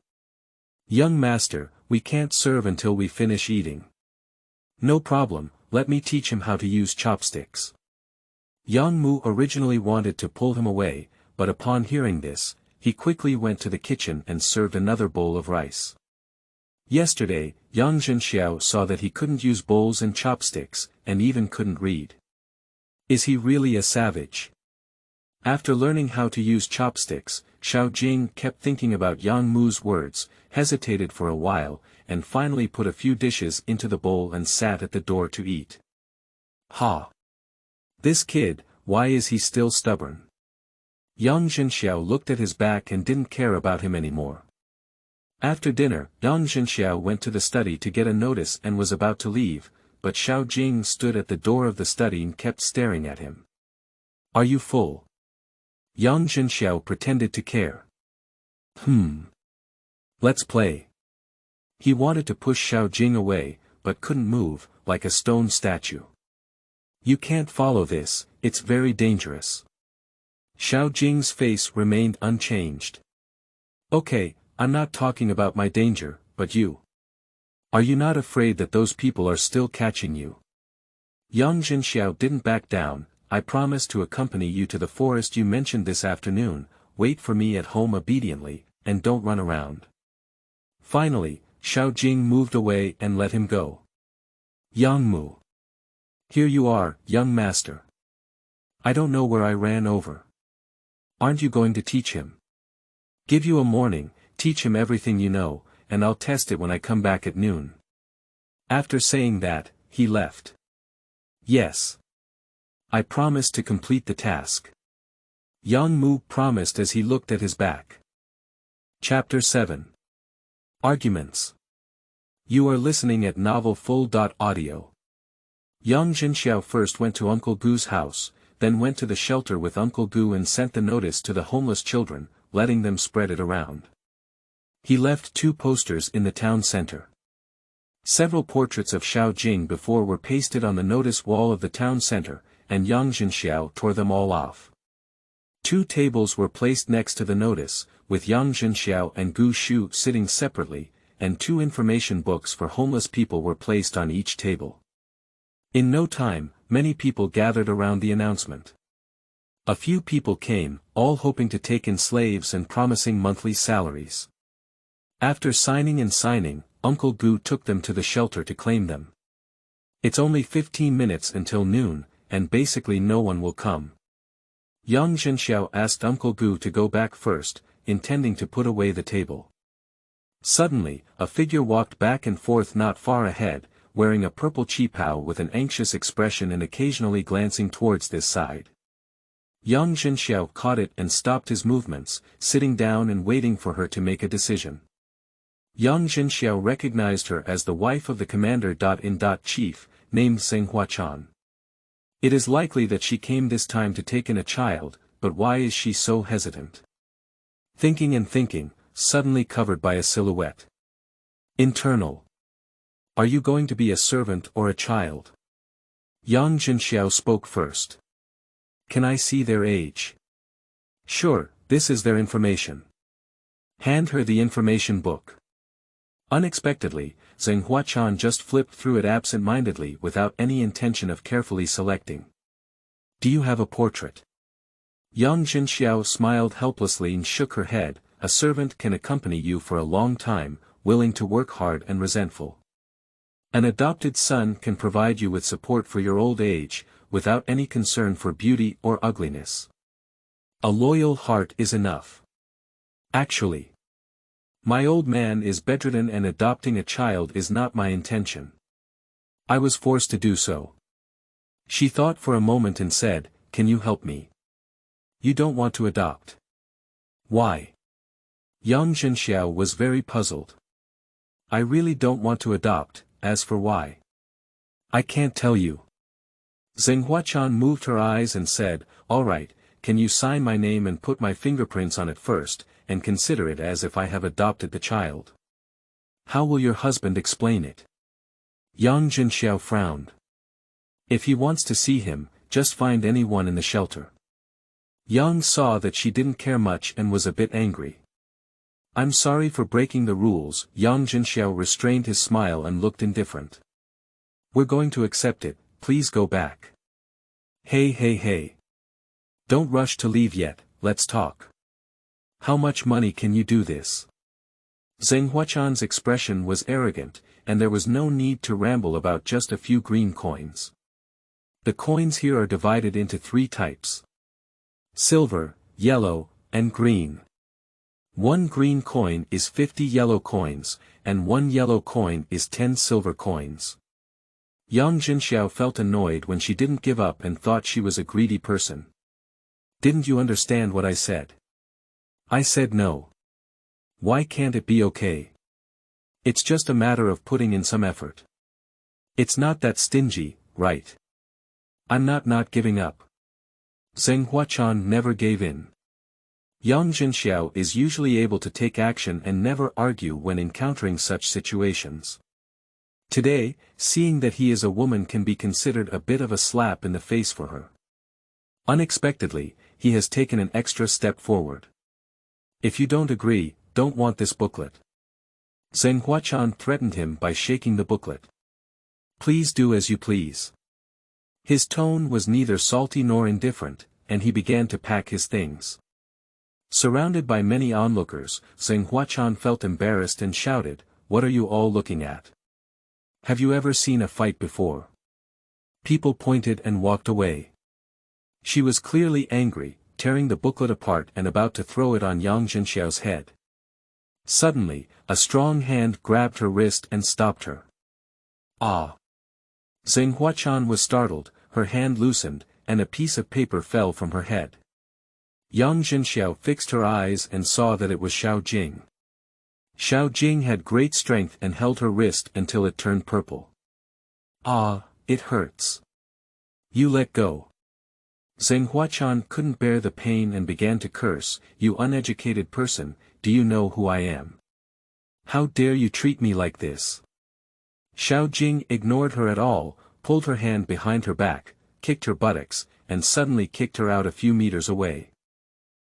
Young master, we can't serve until we finish eating. No problem, let me teach him how to use chopsticks. Yang Mu originally wanted to pull him away, but upon hearing this, he quickly went to the kitchen and served another bowl of rice. Yesterday, Yang Zhenxiao saw that he couldn't use bowls and chopsticks, and even couldn't read. Is he really a savage? After learning how to use chopsticks, Xiao Jing kept thinking about Yang Mu's words, hesitated for a while, and finally put a few dishes into the bowl and sat at the door to eat. Ha! This kid, why is he still stubborn? Yang Zhenxiao looked at his back and didn't care about him anymore. After dinner, Yang Zhenxiao went to the study to get a notice and was about to leave, but Xiao Jing stood at the door of the study and kept staring at him. Are you full? Yang Zhenxiao pretended to care. Let's play. He wanted to push Xiao Jing away, but couldn't move, like a stone statue. You can't follow this, it's very dangerous. Xiao Jing's face remained unchanged. Okay, I'm not talking about my danger, but you. Are you not afraid that those people are still catching you? Yang Zhenxiao didn't back down. I promise to accompany you to the forest you mentioned this afternoon, wait for me at home obediently, and don't run around. Finally, Xiao Jing moved away and let him go. Yang Mu. Here you are, young master. I don't know where I ran over. Aren't you going to teach him? Give you a morning, teach him everything you know, and I'll test it when I come back at noon. After saying that, he left. Yes. I promise to complete the task. Yang Mu promised as he looked at his back. Chapter 7. Arguments. You are listening at novelfull.audio. Yang Zhenxiao first went to Uncle Gu's house, then went to the shelter with Uncle Gu and sent the notice to the homeless children, letting them spread it around. He left 2 posters in the town center. Several portraits of Xiao Jing before were pasted on the notice wall of the town center, and Yang Zhenxiao tore them all off. 2 tables were placed next to the notice, with Yang Zhenxiao and Gu Shu sitting separately, and 2 information books for homeless people were placed on each table. In no time, many people gathered around the announcement. A few people came, all hoping to take in slaves and promising monthly salaries. After signing and signing, Uncle Gu took them to the shelter to claim them. It's only 15 minutes until noon, and basically no one will come. Yang Zhenxiao asked Uncle Gu to go back first, intending to put away the table. Suddenly, a figure walked back and forth not far ahead, wearing a purple qipao with an anxious expression and occasionally glancing towards this side. Yang Zhenxiao caught it and stopped his movements, sitting down and waiting for her to make a decision. Yang Zhenxiao recognized her as the wife of the commander-in-chief, named Zheng Huachan. It is likely that she came this time to take in a child, but why is she so hesitant? Thinking and thinking, suddenly covered by a silhouette. Internal. Are you going to be a servant or a child? Yang Zhenxiao spoke first. Can I see their age? Sure, this is their information. Hand her the information book. Unexpectedly, Zheng Huachan just flipped through it absent-mindedly without any intention of carefully selecting. Do you have a portrait? Yang Zhenxiao smiled helplessly and shook her head. A servant can accompany you for a long time, willing to work hard and resentful. An adopted son can provide you with support for your old age, without any concern for beauty or ugliness. A loyal heart is enough. Actually, my old man is bedridden and adopting a child is not my intention. I was forced to do so. She thought for a moment and said, "Can you help me?" You don't want to adopt. Why? Yang Zhenxiao was very puzzled. I really don't want to adopt, as for why, I can't tell you. Zheng Huachan moved her eyes and said, all right, can you sign my name and put my fingerprints on it first, and consider it as if I have adopted the child? How will your husband explain it? Yang Zhenxiao frowned. If he wants to see him, just find anyone in the shelter. Yang saw that she didn't care much and was a bit angry. I'm sorry for breaking the rules. Yang Zhenxiao restrained his smile and looked indifferent. We're going to accept it, please go back. Hey. Don't rush to leave yet, let's talk. How much money can you do this? Zheng Huachan's expression was arrogant, and there was no need to ramble about just a few green coins. The coins here are divided into 3 types. Silver, yellow, and green. 1 green coin is 50 yellow coins, and 1 yellow coin is 10 silver coins. Yang Zhenxiao felt annoyed when she didn't give up and thought she was a greedy person. Didn't you understand what I said? I said no. Why can't it be okay? It's just a matter of putting in some effort. It's not that stingy, right? I'm not giving up. Zheng Huachan never gave in. Yang Zhenxiao is usually able to take action and never argue when encountering such situations. Today, seeing that he is a woman can be considered a bit of a slap in the face for her. Unexpectedly, he has taken an extra step forward. If you don't agree, don't want this booklet. Zheng Huachan threatened him by shaking the booklet. Please do as you please. His tone was neither salty nor indifferent, and he began to pack his things. Surrounded by many onlookers, Zheng Huachan felt embarrassed and shouted, "What are you all looking at? Have you ever seen a fight before?" People pointed and walked away. She was clearly angry, tearing the booklet apart and about to throw it on Yang Zhenxiao's head. Suddenly, a strong hand grabbed her wrist and stopped her. Ah! Zheng Huachan was startled, her hand loosened, and a piece of paper fell from her head. Yang Zhenxiao fixed her eyes and saw that it was Xiao Jing. Xiao Jing had great strength and held her wrist until it turned purple. Ah, it hurts. You let go. Zheng Huachan couldn't bear the pain and began to curse, "You uneducated person, do you know who I am? How dare you treat me like this?" Xiao Jing ignored her at all, pulled her hand behind her back, kicked her buttocks, and suddenly kicked her out a few meters away.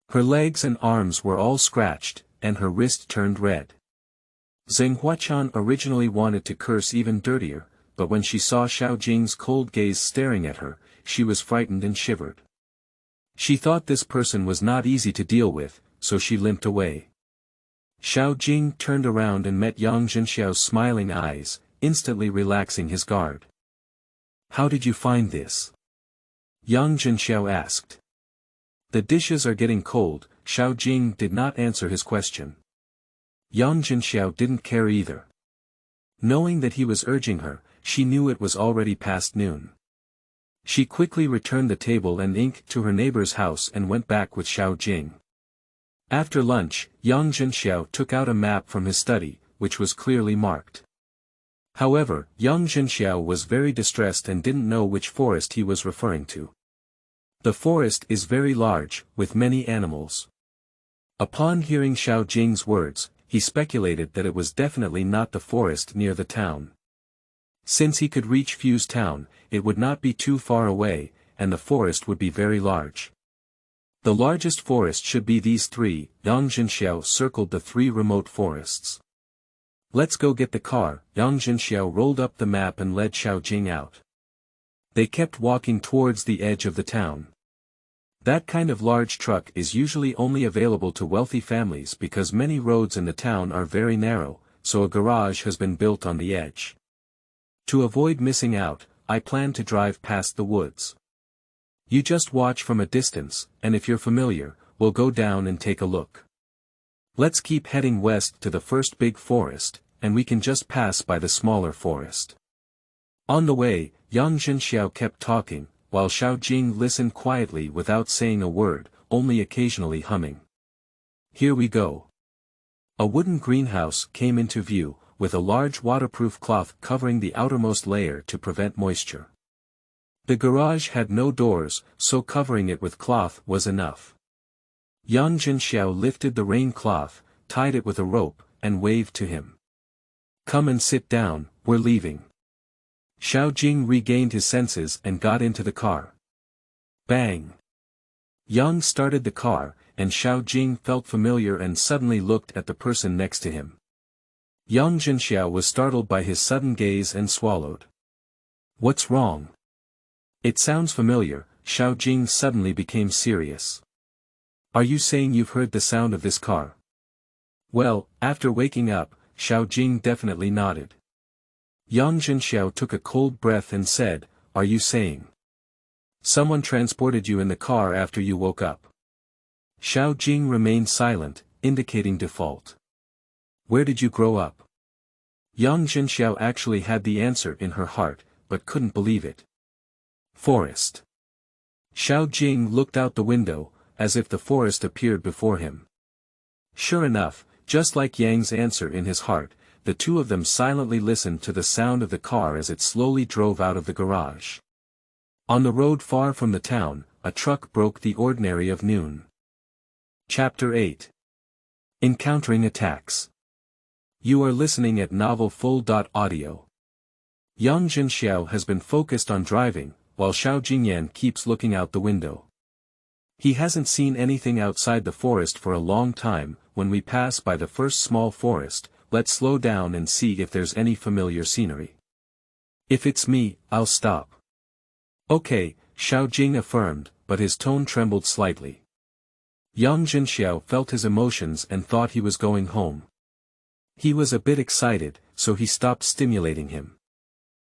Her legs and arms were all scratched, and her wrist turned red. Zheng Huachan originally wanted to curse even dirtier, but when she saw Xiao Jing's cold gaze staring at her, she was frightened and shivered. She thought this person was not easy to deal with, so she limped away. Xiao Jing turned around and met Yang Zhenxiao's smiling eyes, instantly relaxing his guard. "How did you find this?" Yang Zhenxiao asked. "The dishes are getting cold." Xiao Jing did not answer his question. Yang Zhenxiao didn't care either. Knowing that he was urging her, she knew it was already past noon. She quickly returned the table and ink to her neighbor's house and went back with Xiao Jing. After lunch, Yang Zhenxiao took out a map from his study, which was clearly marked. However, Yang Zhenxiao was very distressed and didn't know which forest he was referring to. The forest is very large, with many animals. Upon hearing Xiao Jing's words, he speculated that it was definitely not the forest near the town. Since he could reach Fu's town, it would not be too far away, and the forest would be very large. The largest forest should be these three. Yang Zhenxiao circled the three remote forests. "Let's go get the car." Yang Zhenxiao rolled up the map and led Xiao Jing out. They kept walking towards the edge of the town. That kind of large truck is usually only available to wealthy families because many roads in the town are very narrow, so a garage has been built on the edge. To avoid missing out, I plan to drive past the woods. You just watch from a distance, and if you're familiar, we'll go down and take a look. Let's keep heading west to the first big forest, and we can just pass by the smaller forest. On the way, Yang Zhenxiao kept talking, while Xiao Jing listened quietly without saying a word, only occasionally humming. Here we go. A wooden greenhouse came into view, with a large waterproof cloth covering the outermost layer to prevent moisture. The garage had no doors, so covering it with cloth was enough. Yang Zhenxiao lifted the rain cloth, tied it with a rope, and waved to him. "Come and sit down, we're leaving." Xiao Jing regained his senses and got into the car. Bang! Yang started the car, and Xiao Jing felt familiar and suddenly looked at the person next to him. Yang Zhenxiao was startled by his sudden gaze and swallowed. "What's wrong?" "It sounds familiar." Xiao Jing suddenly became serious. "Are you saying you've heard the sound of this car?" Well, after waking up, Xiao Jing definitely nodded. Yang Zhenxiao took a cold breath and said, "Are you saying someone transported you in the car after you woke up?" Xiao Jing remained silent, indicating default. "Where did you grow up?" Yang Zhenxiao actually had the answer in her heart, but couldn't believe it. "Forest." Xiao Jing looked out the window, as if the forest appeared before him. Sure enough, just like Yang's answer in his heart, the two of them silently listened to the sound of the car as it slowly drove out of the garage. On the road far from the town, a truck broke the ordinary of noon. Chapter 8. Encountering Attacks. You are listening at novelfull.audio. Yang Zhenxiao has been focused on driving, while Xiao Jingyan keeps looking out the window. He hasn't seen anything outside the forest for a long time. When we pass by the first small forest, let's slow down and see if there's any familiar scenery. If it's me, I'll stop. Okay, Xiao Jing affirmed, but his tone trembled slightly. Yang Zhenxiao felt his emotions and thought he was going home. He was a bit excited, so he stopped stimulating him.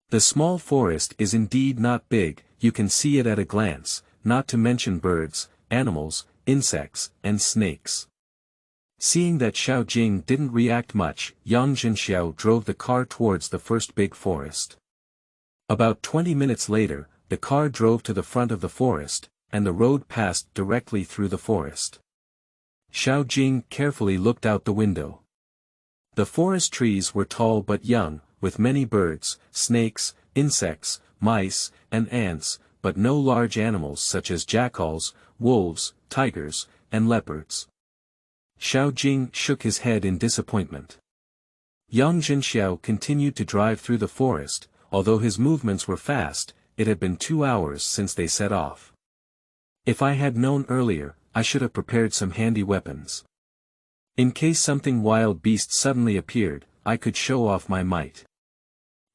The small forest is indeed not big, you can see it at a glance, not to mention birds, animals, insects, and snakes. Seeing that Xiao Jing didn't react much, Yang Zhenxiao drove the car towards the first big forest. About 20 minutes later, the car drove to the front of the forest, and the road passed directly through the forest. Xiao Jing carefully looked out the window. The forest trees were tall but young, with many birds, snakes, insects, mice, and ants, but no large animals such as jackals, wolves, tigers, and leopards. Xiao Jing shook his head in disappointment. Yang Zhenxiao continued to drive through the forest. Although his movements were fast, it had been 2 hours since they set off. If I had known earlier, I should have prepared some handy weapons. In case something wild beast suddenly appeared, I could show off my might.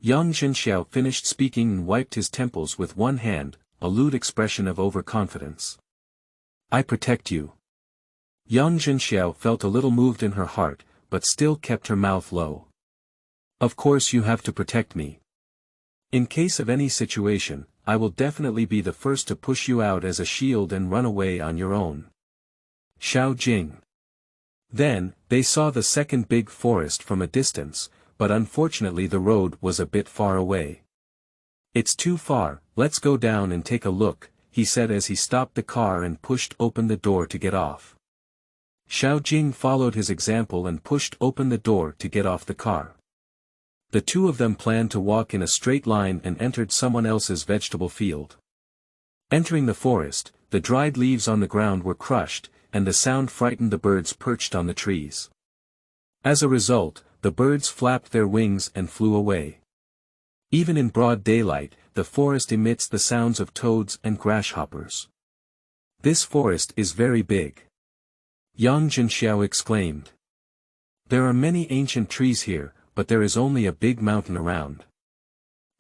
Yang Zhenxiao finished speaking and wiped his temples with one hand, a lewd expression of overconfidence. I protect you. Yang Zhenxiao felt a little moved in her heart, but still kept her mouth low. Of course you have to protect me. In case of any situation, I will definitely be the first to push you out as a shield and run away on your own. Xiao Jing. Then, they saw the second big forest from a distance, but unfortunately the road was a bit far away. It's too far, let's go down and take a look, he said as he stopped the car and pushed open the door to get off. Xiao Jing followed his example and pushed open the door to get off the car. The two of them planned to walk in a straight line and entered someone else's vegetable field. Entering the forest, the dried leaves on the ground were crushed, and the sound frightened the birds perched on the trees. As a result, the birds flapped their wings and flew away. Even in broad daylight, the forest emits the sounds of toads and grasshoppers. This forest is very big. Yang Zhenxiao exclaimed. There are many ancient trees here, but there is only a big mountain around.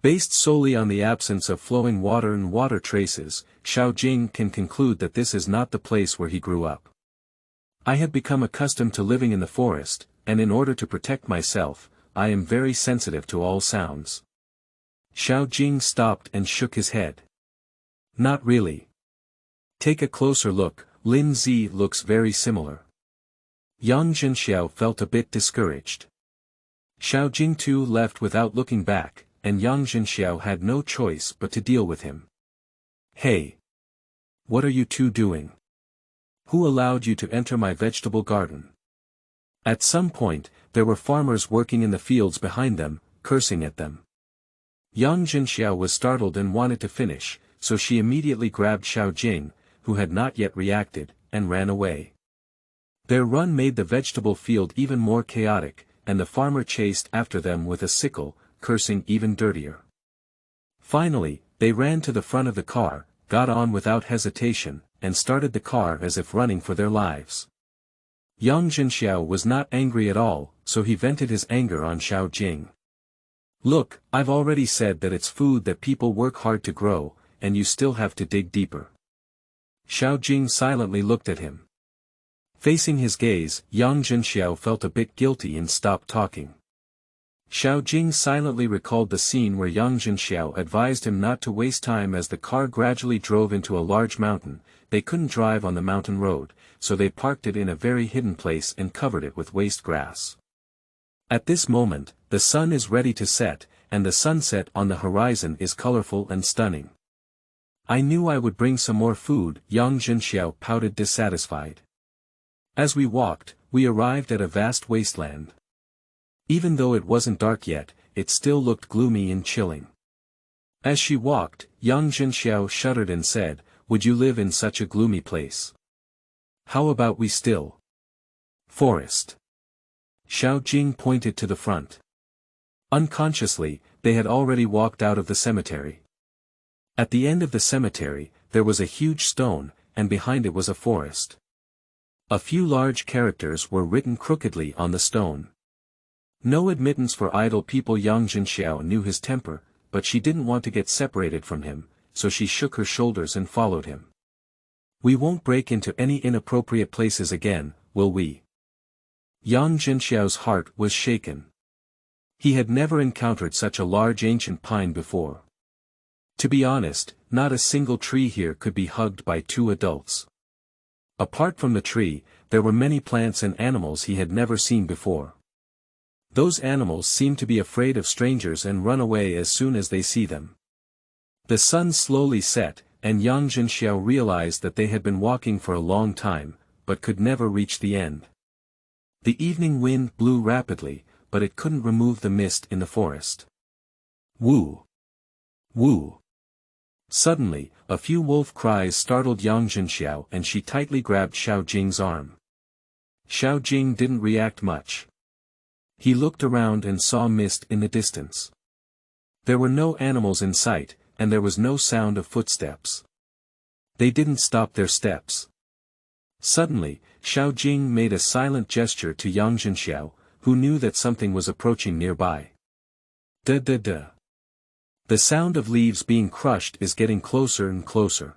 Based solely on the absence of flowing water and water traces, Xiao Jing can conclude that this is not the place where he grew up. I have become accustomed to living in the forest, and in order to protect myself, I am very sensitive to all sounds. Xiao Jing stopped and shook his head. Not really. Take a closer look, Lin Zi looks very similar. Yang Zhenxiao felt a bit discouraged. Xiao Jing too left without looking back, and Yang Zhenxiao had no choice but to deal with him. Hey! What are you two doing? Who allowed you to enter my vegetable garden? At some point, there were farmers working in the fields behind them, cursing at them. Yang Zhenxiao was startled and wanted to finish, so she immediately grabbed Xiao Jing, who had not yet reacted, and ran away. Their run made the vegetable field even more chaotic, and the farmer chased after them with a sickle, cursing even dirtier. Finally, they ran to the front of the car, got on without hesitation, and started the car as if running for their lives. Yang Zhenxiao was not angry at all, so he vented his anger on Xiao Jing. Look, I've already said that it's food that people work hard to grow, and you still have to dig deeper. Xiao Jing silently looked at him. Facing his gaze, Yang Zhenxiao felt a bit guilty and stopped talking. Xiao Jing silently recalled the scene where Yang Zhenxiao advised him not to waste time as the car gradually drove into a large mountain. They couldn't drive on the mountain road, so they parked it in a very hidden place and covered it with waste grass. At this moment, the sun is ready to set, and the sunset on the horizon is colorful and stunning. I knew I would bring some more food, Yang Zhenxiao pouted dissatisfied. As we walked, we arrived at a vast wasteland. Even though it wasn't dark yet, it still looked gloomy and chilling. As she walked, Yang Zhenxiao shuddered and said, would you live in such a gloomy place? How about we still? Forest. Xiao Jing pointed to the front. Unconsciously, they had already walked out of the cemetery. At the end of the cemetery, there was a huge stone, and behind it was a forest. A few large characters were written crookedly on the stone. No admittance for idle people. Yang Zhenxiao knew his temper, but she didn't want to get separated from him, so she shook her shoulders and followed him. We won't break into any inappropriate places again, will we? Yang Zhenxiao's heart was shaken. He had never encountered such a large ancient pine before. To be honest, not a single tree here could be hugged by two adults. Apart from the tree, there were many plants and animals he had never seen before. Those animals seem to be afraid of strangers and run away as soon as they see them. The sun slowly set, and Yang Zhenxiao realized that they had been walking for a long time, but could never reach the end. The evening wind blew rapidly, but it couldn't remove the mist in the forest. Woo! Woo! Suddenly, a few wolf cries startled Yang Zhenxiao and she tightly grabbed Xiao Jing's arm. Xiao Jing didn't react much. He looked around and saw mist in the distance. There were no animals in sight, and there was no sound of footsteps. They didn't stop their steps. Suddenly, Xiao Jing made a silent gesture to Yang Zhenxiao, who knew that something was approaching nearby. Da-da-da. The sound of leaves being crushed is getting closer and closer.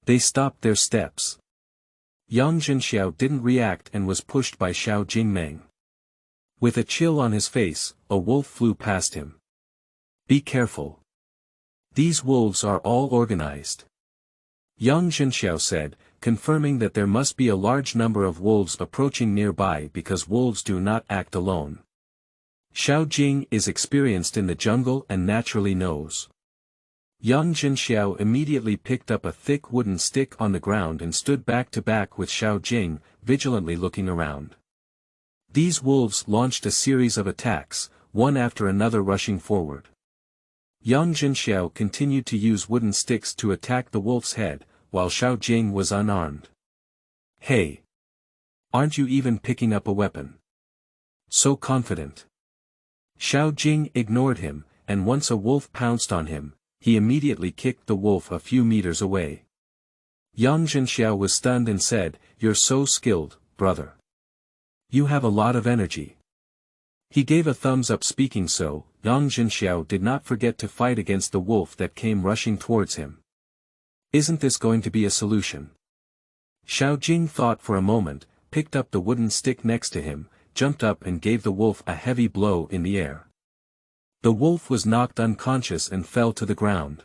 They stopped their steps. Yang Zhenxiao didn't react and was pushed by Xiao Jing. With a chill on his face, a wolf flew past him. Be careful. These wolves are all organized. Yang Zhenxiao said, confirming that there must be a large number of wolves approaching nearby because wolves do not act alone. Xiao Jing is experienced in the jungle and naturally knows. Yang Zhenxiao immediately picked up a thick wooden stick on the ground and stood back to back with Xiao Jing, vigilantly looking around. These wolves launched a series of attacks, one after another rushing forward. Yang Zhenxiao continued to use wooden sticks to attack the wolf's head, while Xiao Jing was unarmed. Hey! Aren't you even picking up a weapon? So confident. Xiao Jing ignored him, and once a wolf pounced on him, he immediately kicked the wolf a few meters away. Yang Zhenxiao was stunned and said, "You're so skilled, brother. You have a lot of energy." He gave a thumbs up speaking so. Yang Zhenxiao did not forget to fight against the wolf that came rushing towards him. Isn't this going to be a solution? Xiao Jing thought for a moment, picked up the wooden stick next to him, jumped up and gave the wolf a heavy blow in the air. The wolf was knocked unconscious and fell to the ground.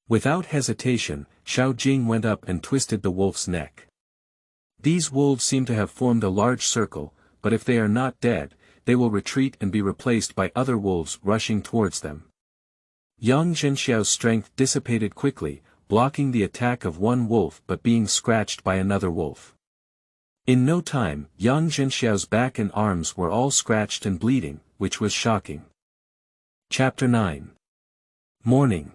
Without hesitation, Xiao Jing went up and twisted the wolf's neck. These wolves seem to have formed a large circle, but if they are not dead, they will retreat and be replaced by other wolves rushing towards them. Yang Zhenxiao's strength dissipated quickly, blocking the attack of one wolf but being scratched by another wolf. In no time, Yang Zhenxiao's back and arms were all scratched and bleeding, which was shocking. Chapter 9. Mourning.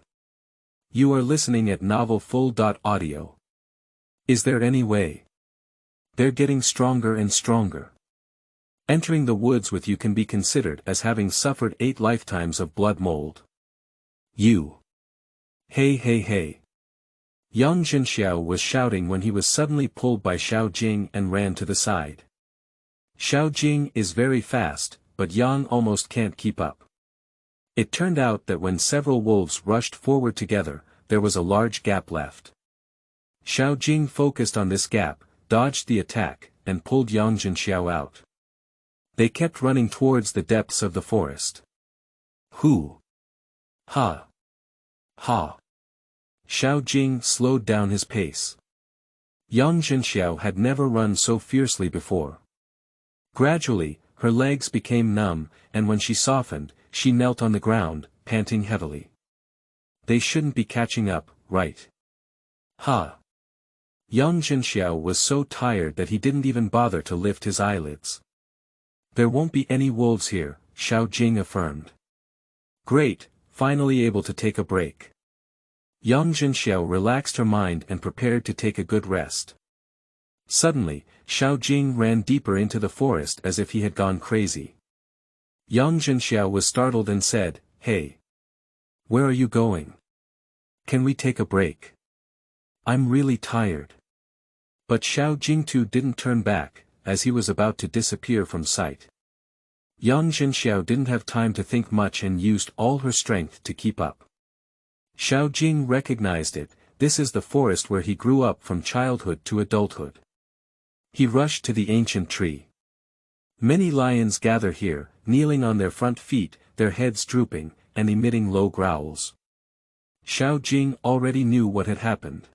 You are listening at novelfull.audio. Is there any way? They're getting stronger and stronger. Entering the woods with you can be considered as having suffered 8 lifetimes of blood mold. You. Hey hey hey. Yang Zhenxiao was shouting when he was suddenly pulled by Xiao Jing and ran to the side. Xiao Jing is very fast, but Yang almost can't keep up. It turned out that when several wolves rushed forward together, there was a large gap left. Xiao Jing focused on this gap, dodged the attack, and pulled Yang Zhenxiao out. They kept running towards the depths of the forest. Hu! Ha! Ha! Xiao Jing slowed down his pace. Yang Zhenxiao had never run so fiercely before. Gradually, her legs became numb, and when she softened, she knelt on the ground, panting heavily. They shouldn't be catching up, right? Ha! Yang Zhenxiao was so tired that he didn't even bother to lift his eyelids. There won't be any wolves here, Xiao Jing affirmed. Great, finally able to take a break. Yang Zhenxiao relaxed her mind and prepared to take a good rest. Suddenly, Xiao Jing ran deeper into the forest as if he had gone crazy. Yang Zhenxiao was startled and said, "Hey! Where are you going? Can we take a break? I'm really tired." But Xiao Jing too didn't turn back, as he was about to disappear from sight. Yang Zhenxiao didn't have time to think much and used all her strength to keep up. Xiao Jing recognized it. This is the forest where he grew up from childhood to adulthood. He rushed to the ancient tree. Many lions gather here, kneeling on their front feet, their heads drooping, and emitting low growls. Xiao Jing already knew what had happened.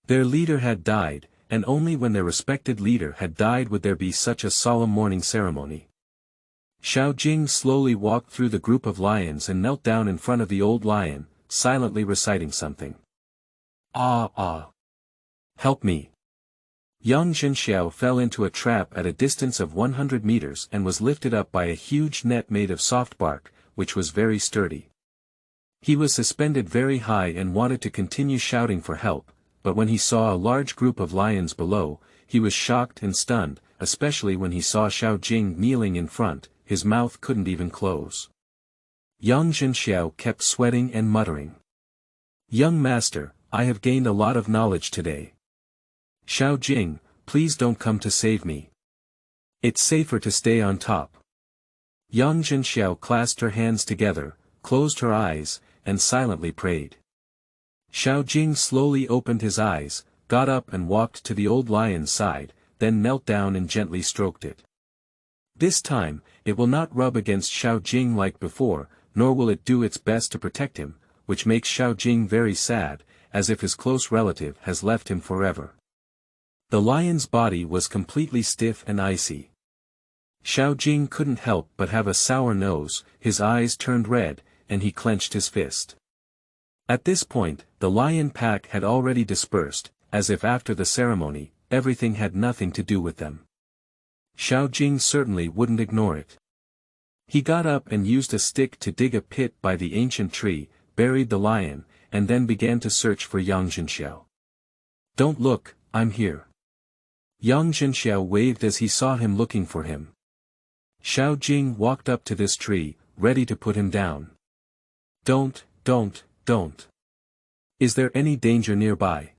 Their leader had died, and only when their respected leader had died would there be such a solemn mourning ceremony. Xiao Jing slowly walked through the group of lions and knelt down in front of the old lion, silently reciting something. Ah ah! Help me! Yang Zhenxiao fell into a trap at a distance of 100 meters and was lifted up by a huge net made of soft bark, which was very sturdy. He was suspended very high and wanted to continue shouting for help, but when he saw a large group of lions below, he was shocked and stunned, especially when he saw Xiao Jing kneeling in front. His mouth couldn't even close. Yang Zhenxiao kept sweating and muttering. "Young master, I have gained a lot of knowledge today. Xiao Jing, please don't come to save me. It's safer to stay on top. Yang Zhenxiao clasped her hands together, closed her eyes, and silently prayed. Xiao Jing slowly opened his eyes, got up and walked to the old lion's side, then knelt down and gently stroked it. This time, it will not rub against Xiao Jing like before, nor will it do its best to protect him, which makes Xiao Jing very sad, as if his close relative has left him forever. The lion's body was completely stiff and icy. Xiao Jing couldn't help but have a sour nose, his eyes turned red, and he clenched his fist. At this point, the lion pack had already dispersed, as if after the ceremony, everything had nothing to do with them. Xiao Jing certainly wouldn't ignore it. He got up and used a stick to dig a pit by the ancient tree, buried the lion, and then began to search for Yang Zhenxiao. "Don't look, I'm here." Yang Zhenxiao waved as he saw him looking for him. Xiao Jing walked up to this tree, ready to put him down. Don't. Is there any danger nearby?"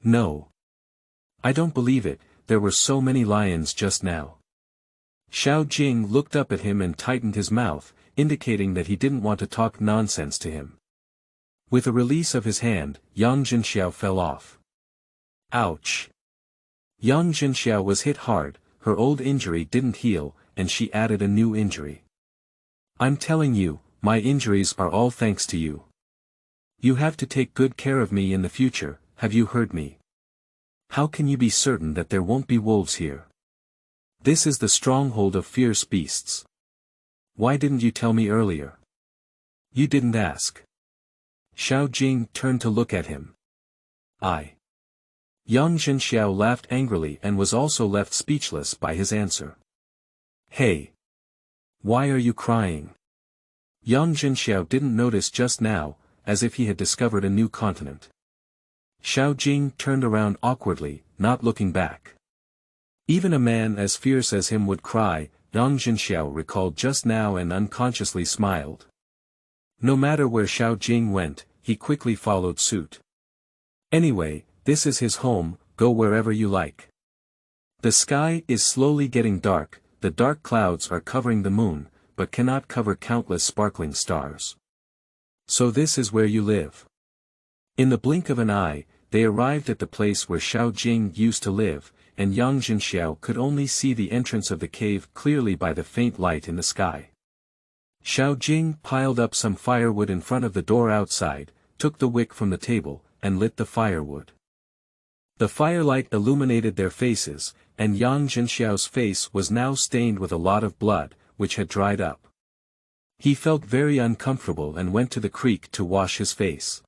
"No. I don't believe it, there were so many lions just now." Xiao Jing looked up at him and tightened his mouth, indicating that he didn't want to talk nonsense to him. With a release of his hand, Yang Zhenxiao fell off. Ouch! Yang Zhenxiao was hit hard, her old injury didn't heal, and she added a new injury. "I'm telling you, my injuries are all thanks to you. You have to take good care of me in the future, have you heard me? How can you be certain that there won't be wolves here? This is the stronghold of fierce beasts. Why didn't you tell me earlier? You didn't ask." Xiao Jing turned to look at him. Yang Zhenxiao laughed angrily and was also left speechless by his answer. "Hey! Why are you crying?" Yang Zhenxiao didn't notice just now, as if he had discovered a new continent. Xiao Jing turned around awkwardly, not looking back. Even a man as fierce as him would cry, Yang Zhenxiao recalled just now and unconsciously smiled. No matter where Xiao Jing went, he quickly followed suit. "Anyway, this is his home, go wherever you like." The sky is slowly getting dark, the dark clouds are covering the moon, but cannot cover countless sparkling stars. "So this is where you live." In the blink of an eye, they arrived at the place where Xiao Jing used to live, and Yang Zhenxiao could only see the entrance of the cave clearly by the faint light in the sky. Xiao Jing piled up some firewood in front of the door outside, took the wick from the table, and lit the firewood. The firelight illuminated their faces, and Yang Zhenxiao's face was now stained with a lot of blood, which had dried up. He felt very uncomfortable and went to the creek to wash his face.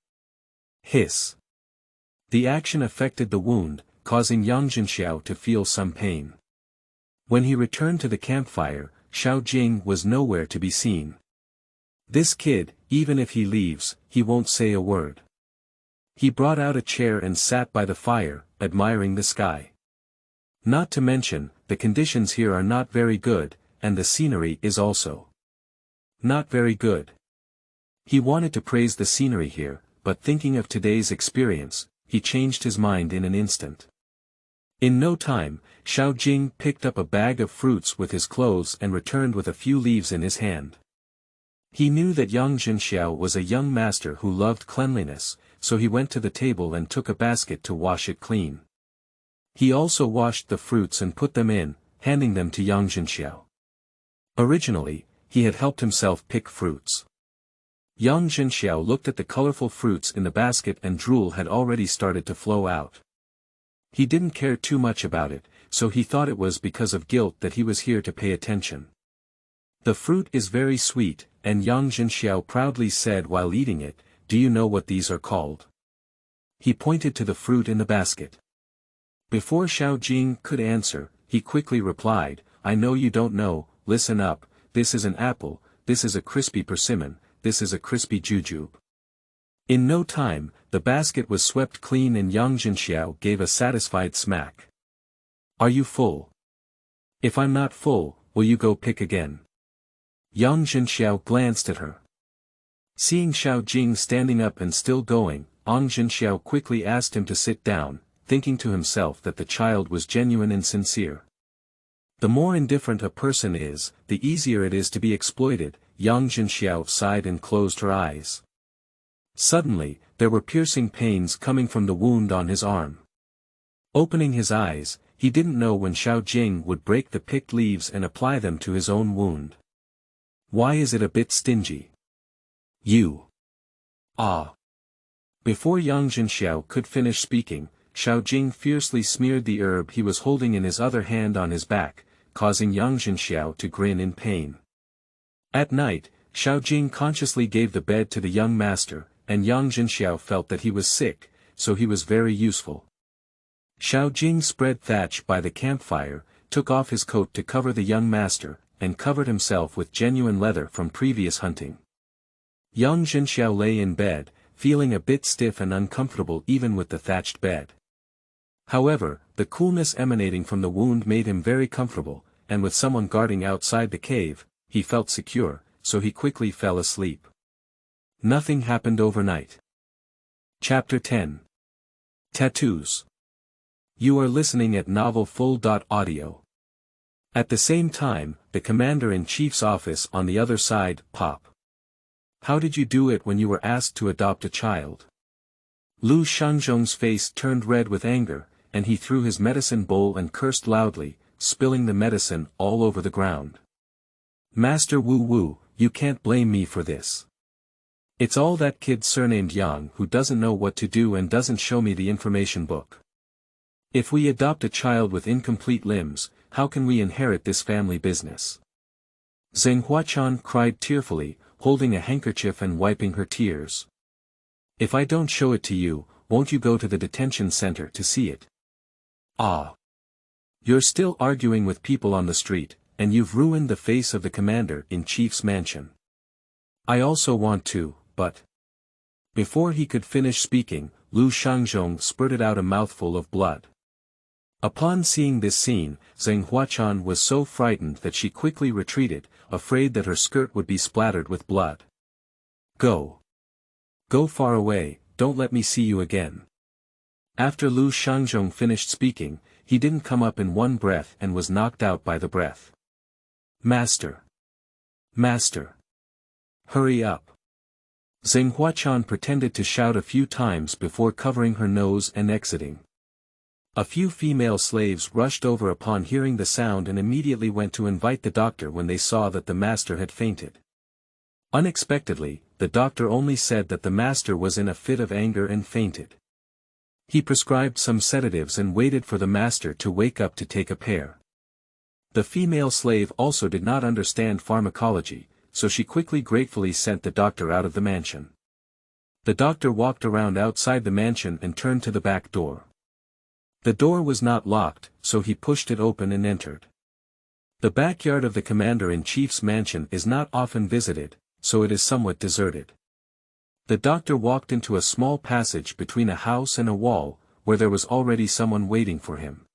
Hiss! The action affected the wound, causing Yang Zhenxiao to feel some pain. When he returned to the campfire, Xiao Jing was nowhere to be seen. This kid, even if he leaves, he won't say a word. He brought out a chair and sat by the fire, admiring the sky. Not to mention, the conditions here are not very good, and the scenery is also not very good. He wanted to praise the scenery here, but thinking of today's experience, he changed his mind in an instant. In no time, Xiao Jing picked up a bag of fruits with his clothes and returned with a few leaves in his hand. He knew that Yang Zhenxiao was a young master who loved cleanliness, so he went to the table and took a basket to wash it clean. He also washed the fruits and put them in, handing them to Yang Zhenxiao. Originally, he had helped himself pick fruits. Yang Zhenxiao looked at the colorful fruits in the basket and drool had already started to flow out. He didn't care too much about it, so he thought it was because of guilt that he was here to pay attention. "The fruit is very sweet," and Yang Zhenxiao proudly said while eating it, "Do you know what these are called?" He pointed to the fruit in the basket. Before Xiao Jing could answer, he quickly replied, "I know you don't know, listen up, this is an apple, this is a crispy persimmon, this is a crispy jujube." In no time, the basket was swept clean and Yang Zhenxiao gave a satisfied smack. "Are you full? If I'm not full, will you go pick again?" Yang Zhenxiao glanced at her. Seeing Xiao Jing standing up and still going, Yang Zhenxiao quickly asked him to sit down, thinking to himself that the child was genuine and sincere. The more indifferent a person is, the easier it is to be exploited. Yang Zhenxiao sighed and closed her eyes. Suddenly, there were piercing pains coming from the wound on his arm. Opening his eyes, he didn't know when Xiao Jing would break the picked leaves and apply them to his own wound. Why is it a bit stingy? You. Ah. Before Yang Zhenxiao could finish speaking, Xiao Jing fiercely smeared the herb he was holding in his other hand on his back, causing Yang Zhenxiao to grin in pain. At night, Xiao Jing consciously gave the bed to the young master, and Yang Zhenxiao felt that he was sick, so he was very useful. Xiao Jing spread thatch by the campfire, took off his coat to cover the young master, and covered himself with genuine leather from previous hunting. Yang Zhenxiao lay in bed, feeling a bit stiff and uncomfortable even with the thatched bed. However, the coolness emanating from the wound made him very comfortable, and with someone guarding outside the cave, he felt secure, so he quickly fell asleep. Nothing happened overnight. Chapter 10. Tattoos. You are listening at novelfull.audio. At the same time, the commander-in-chief's office on the other side, Pop. How did you do it when you were asked to adopt a child? Lu Shangzhong's face turned red with anger, and he threw his medicine bowl and cursed loudly, spilling the medicine all over the ground. Master Wu Wu, you can't blame me for this. It's all that kid surnamed Yang who doesn't know what to do and doesn't show me the information book. If we adopt a child with incomplete limbs, how can we inherit this family business? Zheng Huachan cried tearfully, holding a handkerchief and wiping her tears. If I don't show it to you, won't you go to the detention center to see it? Ah. You're still arguing with people on the street, and you've ruined the face of the commander-in-chief's mansion. I also want to, but... Before he could finish speaking, Lu Shangzhong spurted out a mouthful of blood. Upon seeing this scene, Zheng Huachan was so frightened that she quickly retreated, afraid that her skirt would be splattered with blood. Go. Go far away, don't let me see you again. After Lu Shangzhong finished speaking, he didn't come up in one breath and was knocked out by the breath. Master. Master. Hurry up. Zheng Huachan pretended to shout a few times before covering her nose and exiting. A few female slaves rushed over upon hearing the sound and immediately went to invite the doctor when they saw that the master had fainted. Unexpectedly, the doctor only said that the master was in a fit of anger and fainted. He prescribed some sedatives and waited for the master to wake up to take a pair. The female slave also did not understand pharmacology, so she quickly gratefully sent the doctor out of the mansion. The doctor walked around outside the mansion and turned to the back door. The door was not locked, so he pushed it open and entered. The backyard of the commander-in-chief's mansion is not often visited, so it is somewhat deserted. The doctor walked into a small passage between a house and a wall, where there was already someone waiting for him.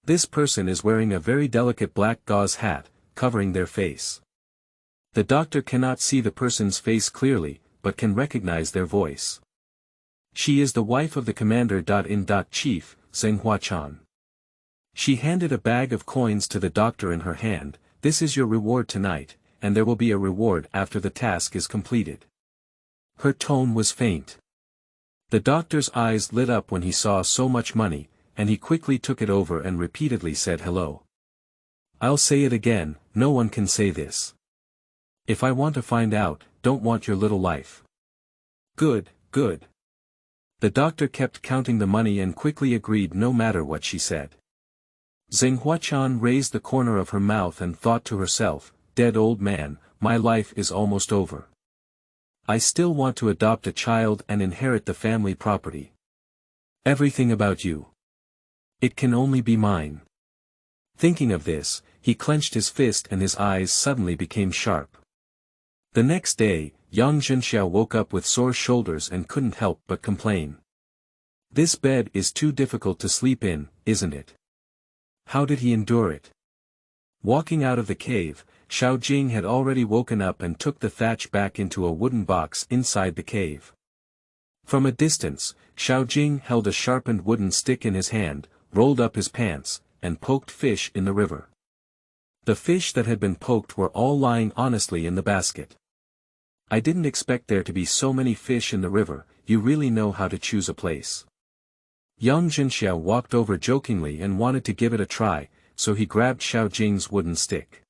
This person is wearing a very delicate black gauze hat, covering their face. The doctor cannot see the person's face clearly, but can recognize their voice. She is the wife of the commander-in-chief, Zheng Huachan. She handed a bag of coins to the doctor in her hand. This is your reward tonight, and there will be a reward after the task is completed. Her tone was faint. The doctor's eyes lit up when he saw so much money, and he quickly took it over and repeatedly said hello. I'll say it again, no one can say this. If I want to find out, don't want your little life. Good, good. The doctor kept counting the money and quickly agreed no matter what she said. Zheng Huachan raised the corner of her mouth and thought to herself, dead old man, my life is almost over. I still want to adopt a child and inherit the family property. Everything about you. It can only be mine. Thinking of this, he clenched his fist and his eyes suddenly became sharp. The next day, Yang Zhenxiao woke up with sore shoulders and couldn't help but complain. This bed is too difficult to sleep in, isn't it? How did he endure it? Walking out of the cave, Xiao Jing had already woken up and took the thatch back into a wooden box inside the cave. From a distance, Xiao Jing held a sharpened wooden stick in his hand, rolled up his pants, and poked fish in the river. The fish that had been poked were all lying honestly in the basket. I didn't expect there to be so many fish in the river. You really know how to choose a place. Yang Zhenxiao walked over jokingly and wanted to give it a try, so he grabbed Xiao Jing's wooden stick.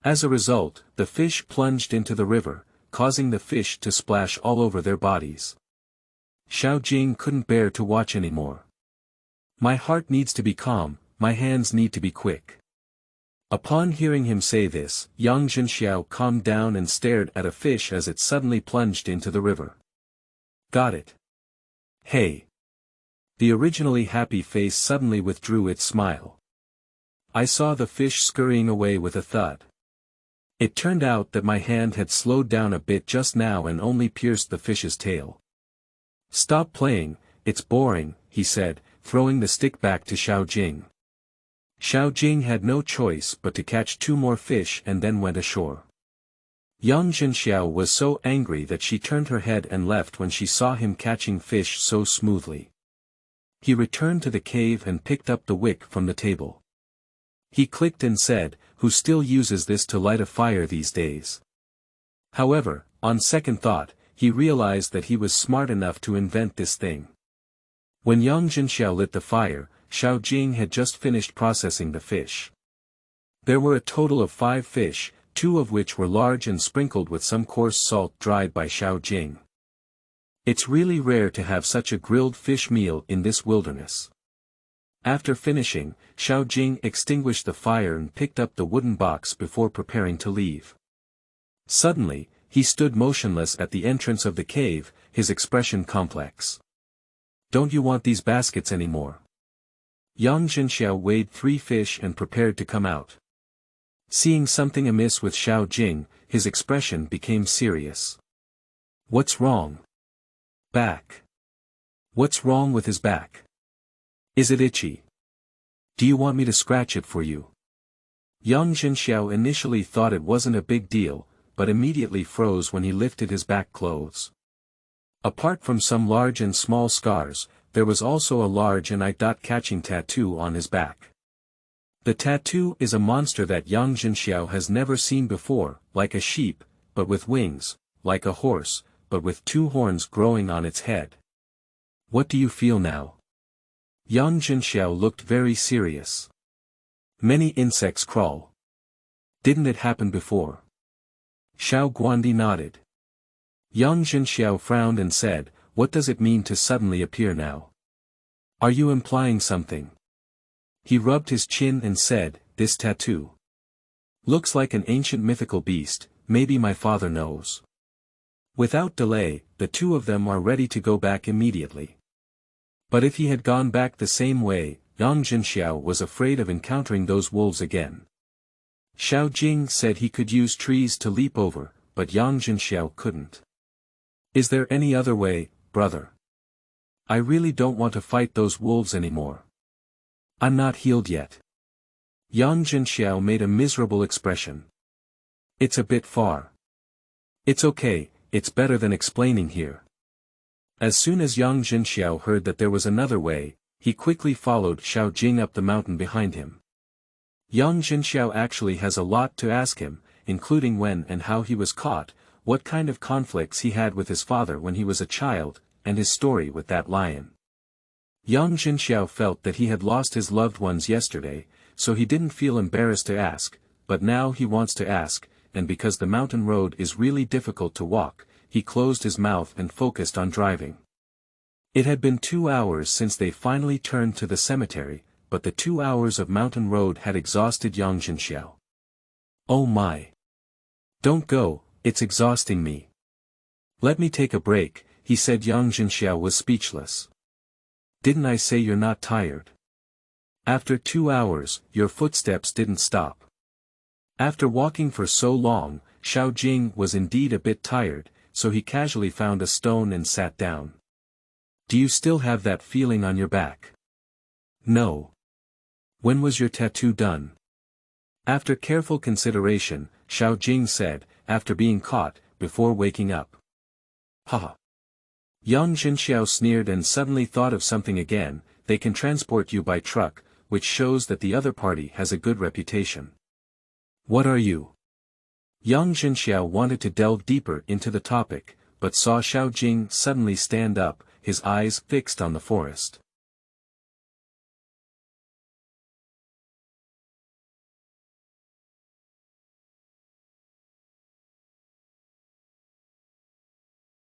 As a result, the fish plunged into the river, causing the fish to splash all over their bodies. Xiao Jing couldn't bear to watch anymore. My heart needs to be calm, my hands need to be quick. Upon hearing him say this, Yang Zhenxiao calmed down and stared at a fish as it suddenly plunged into the river. Got it. Hey. The originally happy face suddenly withdrew its smile. I saw the fish scurrying away with a thud. It turned out that my hand had slowed down a bit just now and only pierced the fish's tail. Stop playing, it's boring, he said, throwing the stick back to Xiao Jing. Xiao Jing had no choice but to catch 2 more fish and then went ashore. Yang Zhenxiao was so angry that she turned her head and left when she saw him catching fish so smoothly. He returned to the cave and picked up the wick from the table. He clicked and said, "Who still uses this to light a fire these days?" However, on second thought, he realized that he was smart enough to invent this thing. When Yang Zhenxiao lit the fire, Xiao Jing had just finished processing the fish. There were a total of 5 fish, 2 of which were large and sprinkled with some coarse salt dried by Xiao Jing. It's really rare to have such a grilled fish meal in this wilderness. After finishing, Xiao Jing extinguished the fire and picked up the wooden box before preparing to leave. Suddenly, he stood motionless at the entrance of the cave, his expression complex. Don't you want these baskets anymore? Yang Zhenxiao weighed 3 fish and prepared to come out. Seeing something amiss with Xiao Jing, his expression became serious. What's wrong? Back. What's wrong with his back? Is it itchy? Do you want me to scratch it for you? Yang Zhenxiao initially thought it wasn't a big deal, but immediately froze when he lifted his back clothes. Apart from some large and small scars, there was also a large and eye-catching tattoo on his back. The tattoo is a monster that Yang Zhenxiao has never seen before, like a sheep, but with wings, like a horse, but with 2 horns growing on its head. What do you feel now? Yang Zhenxiao looked very serious. Many insects crawl. Didn't it happen before? Xiao Guandi nodded. Yang Zhenxiao frowned and said, what does it mean to suddenly appear now? Are you implying something? He rubbed his chin and said, this tattoo. Looks like an ancient mythical beast, maybe my father knows. Without delay, the 2 of them are ready to go back immediately. But if he had gone back the same way, Yang Zhenxiao was afraid of encountering those wolves again. Xiao Jing said he could use trees to leap over, but Yang Zhenxiao couldn't. Is there any other way, brother? I really don't want to fight those wolves anymore. I'm not healed yet. Yang Zhenxiao made a miserable expression. It's a bit far. It's okay, it's better than explaining here. As soon as Yang Zhenxiao heard that there was another way, he quickly followed Xiao Jing up the mountain behind him. Yang Zhenxiao actually has a lot to ask him, including when and how he was caught, what kind of conflicts he had with his father when he was a child, and his story with that lion. Yang Zhenxiao felt that he had lost his loved ones yesterday, so he didn't feel embarrassed to ask, but now he wants to ask, and because the mountain road is really difficult to walk, he closed his mouth and focused on driving. It had been 2 hours since they finally turned to the cemetery, but the 2 hours of mountain road had exhausted Yang Zhenxiao. Oh my! Don't go, it's exhausting me. Let me take a break, he said. Yang Zhenxiao was speechless. Didn't I say you're not tired? After 2 hours, your footsteps didn't stop. After walking for so long, Xiao Jing was indeed a bit tired, so he casually found a stone and sat down. Do you still have that feeling on your back? No. When was your tattoo done? After careful consideration, Xiao Jing said, after being caught, before waking up. Haha. Yang Zhenxiao sneered and suddenly thought of something again. They can transport you by truck, which shows that the other party has a good reputation. What are you? Young Zhenxiao wanted to delve deeper into the topic, but saw Xiao Jing suddenly stand up, his eyes fixed on the forest.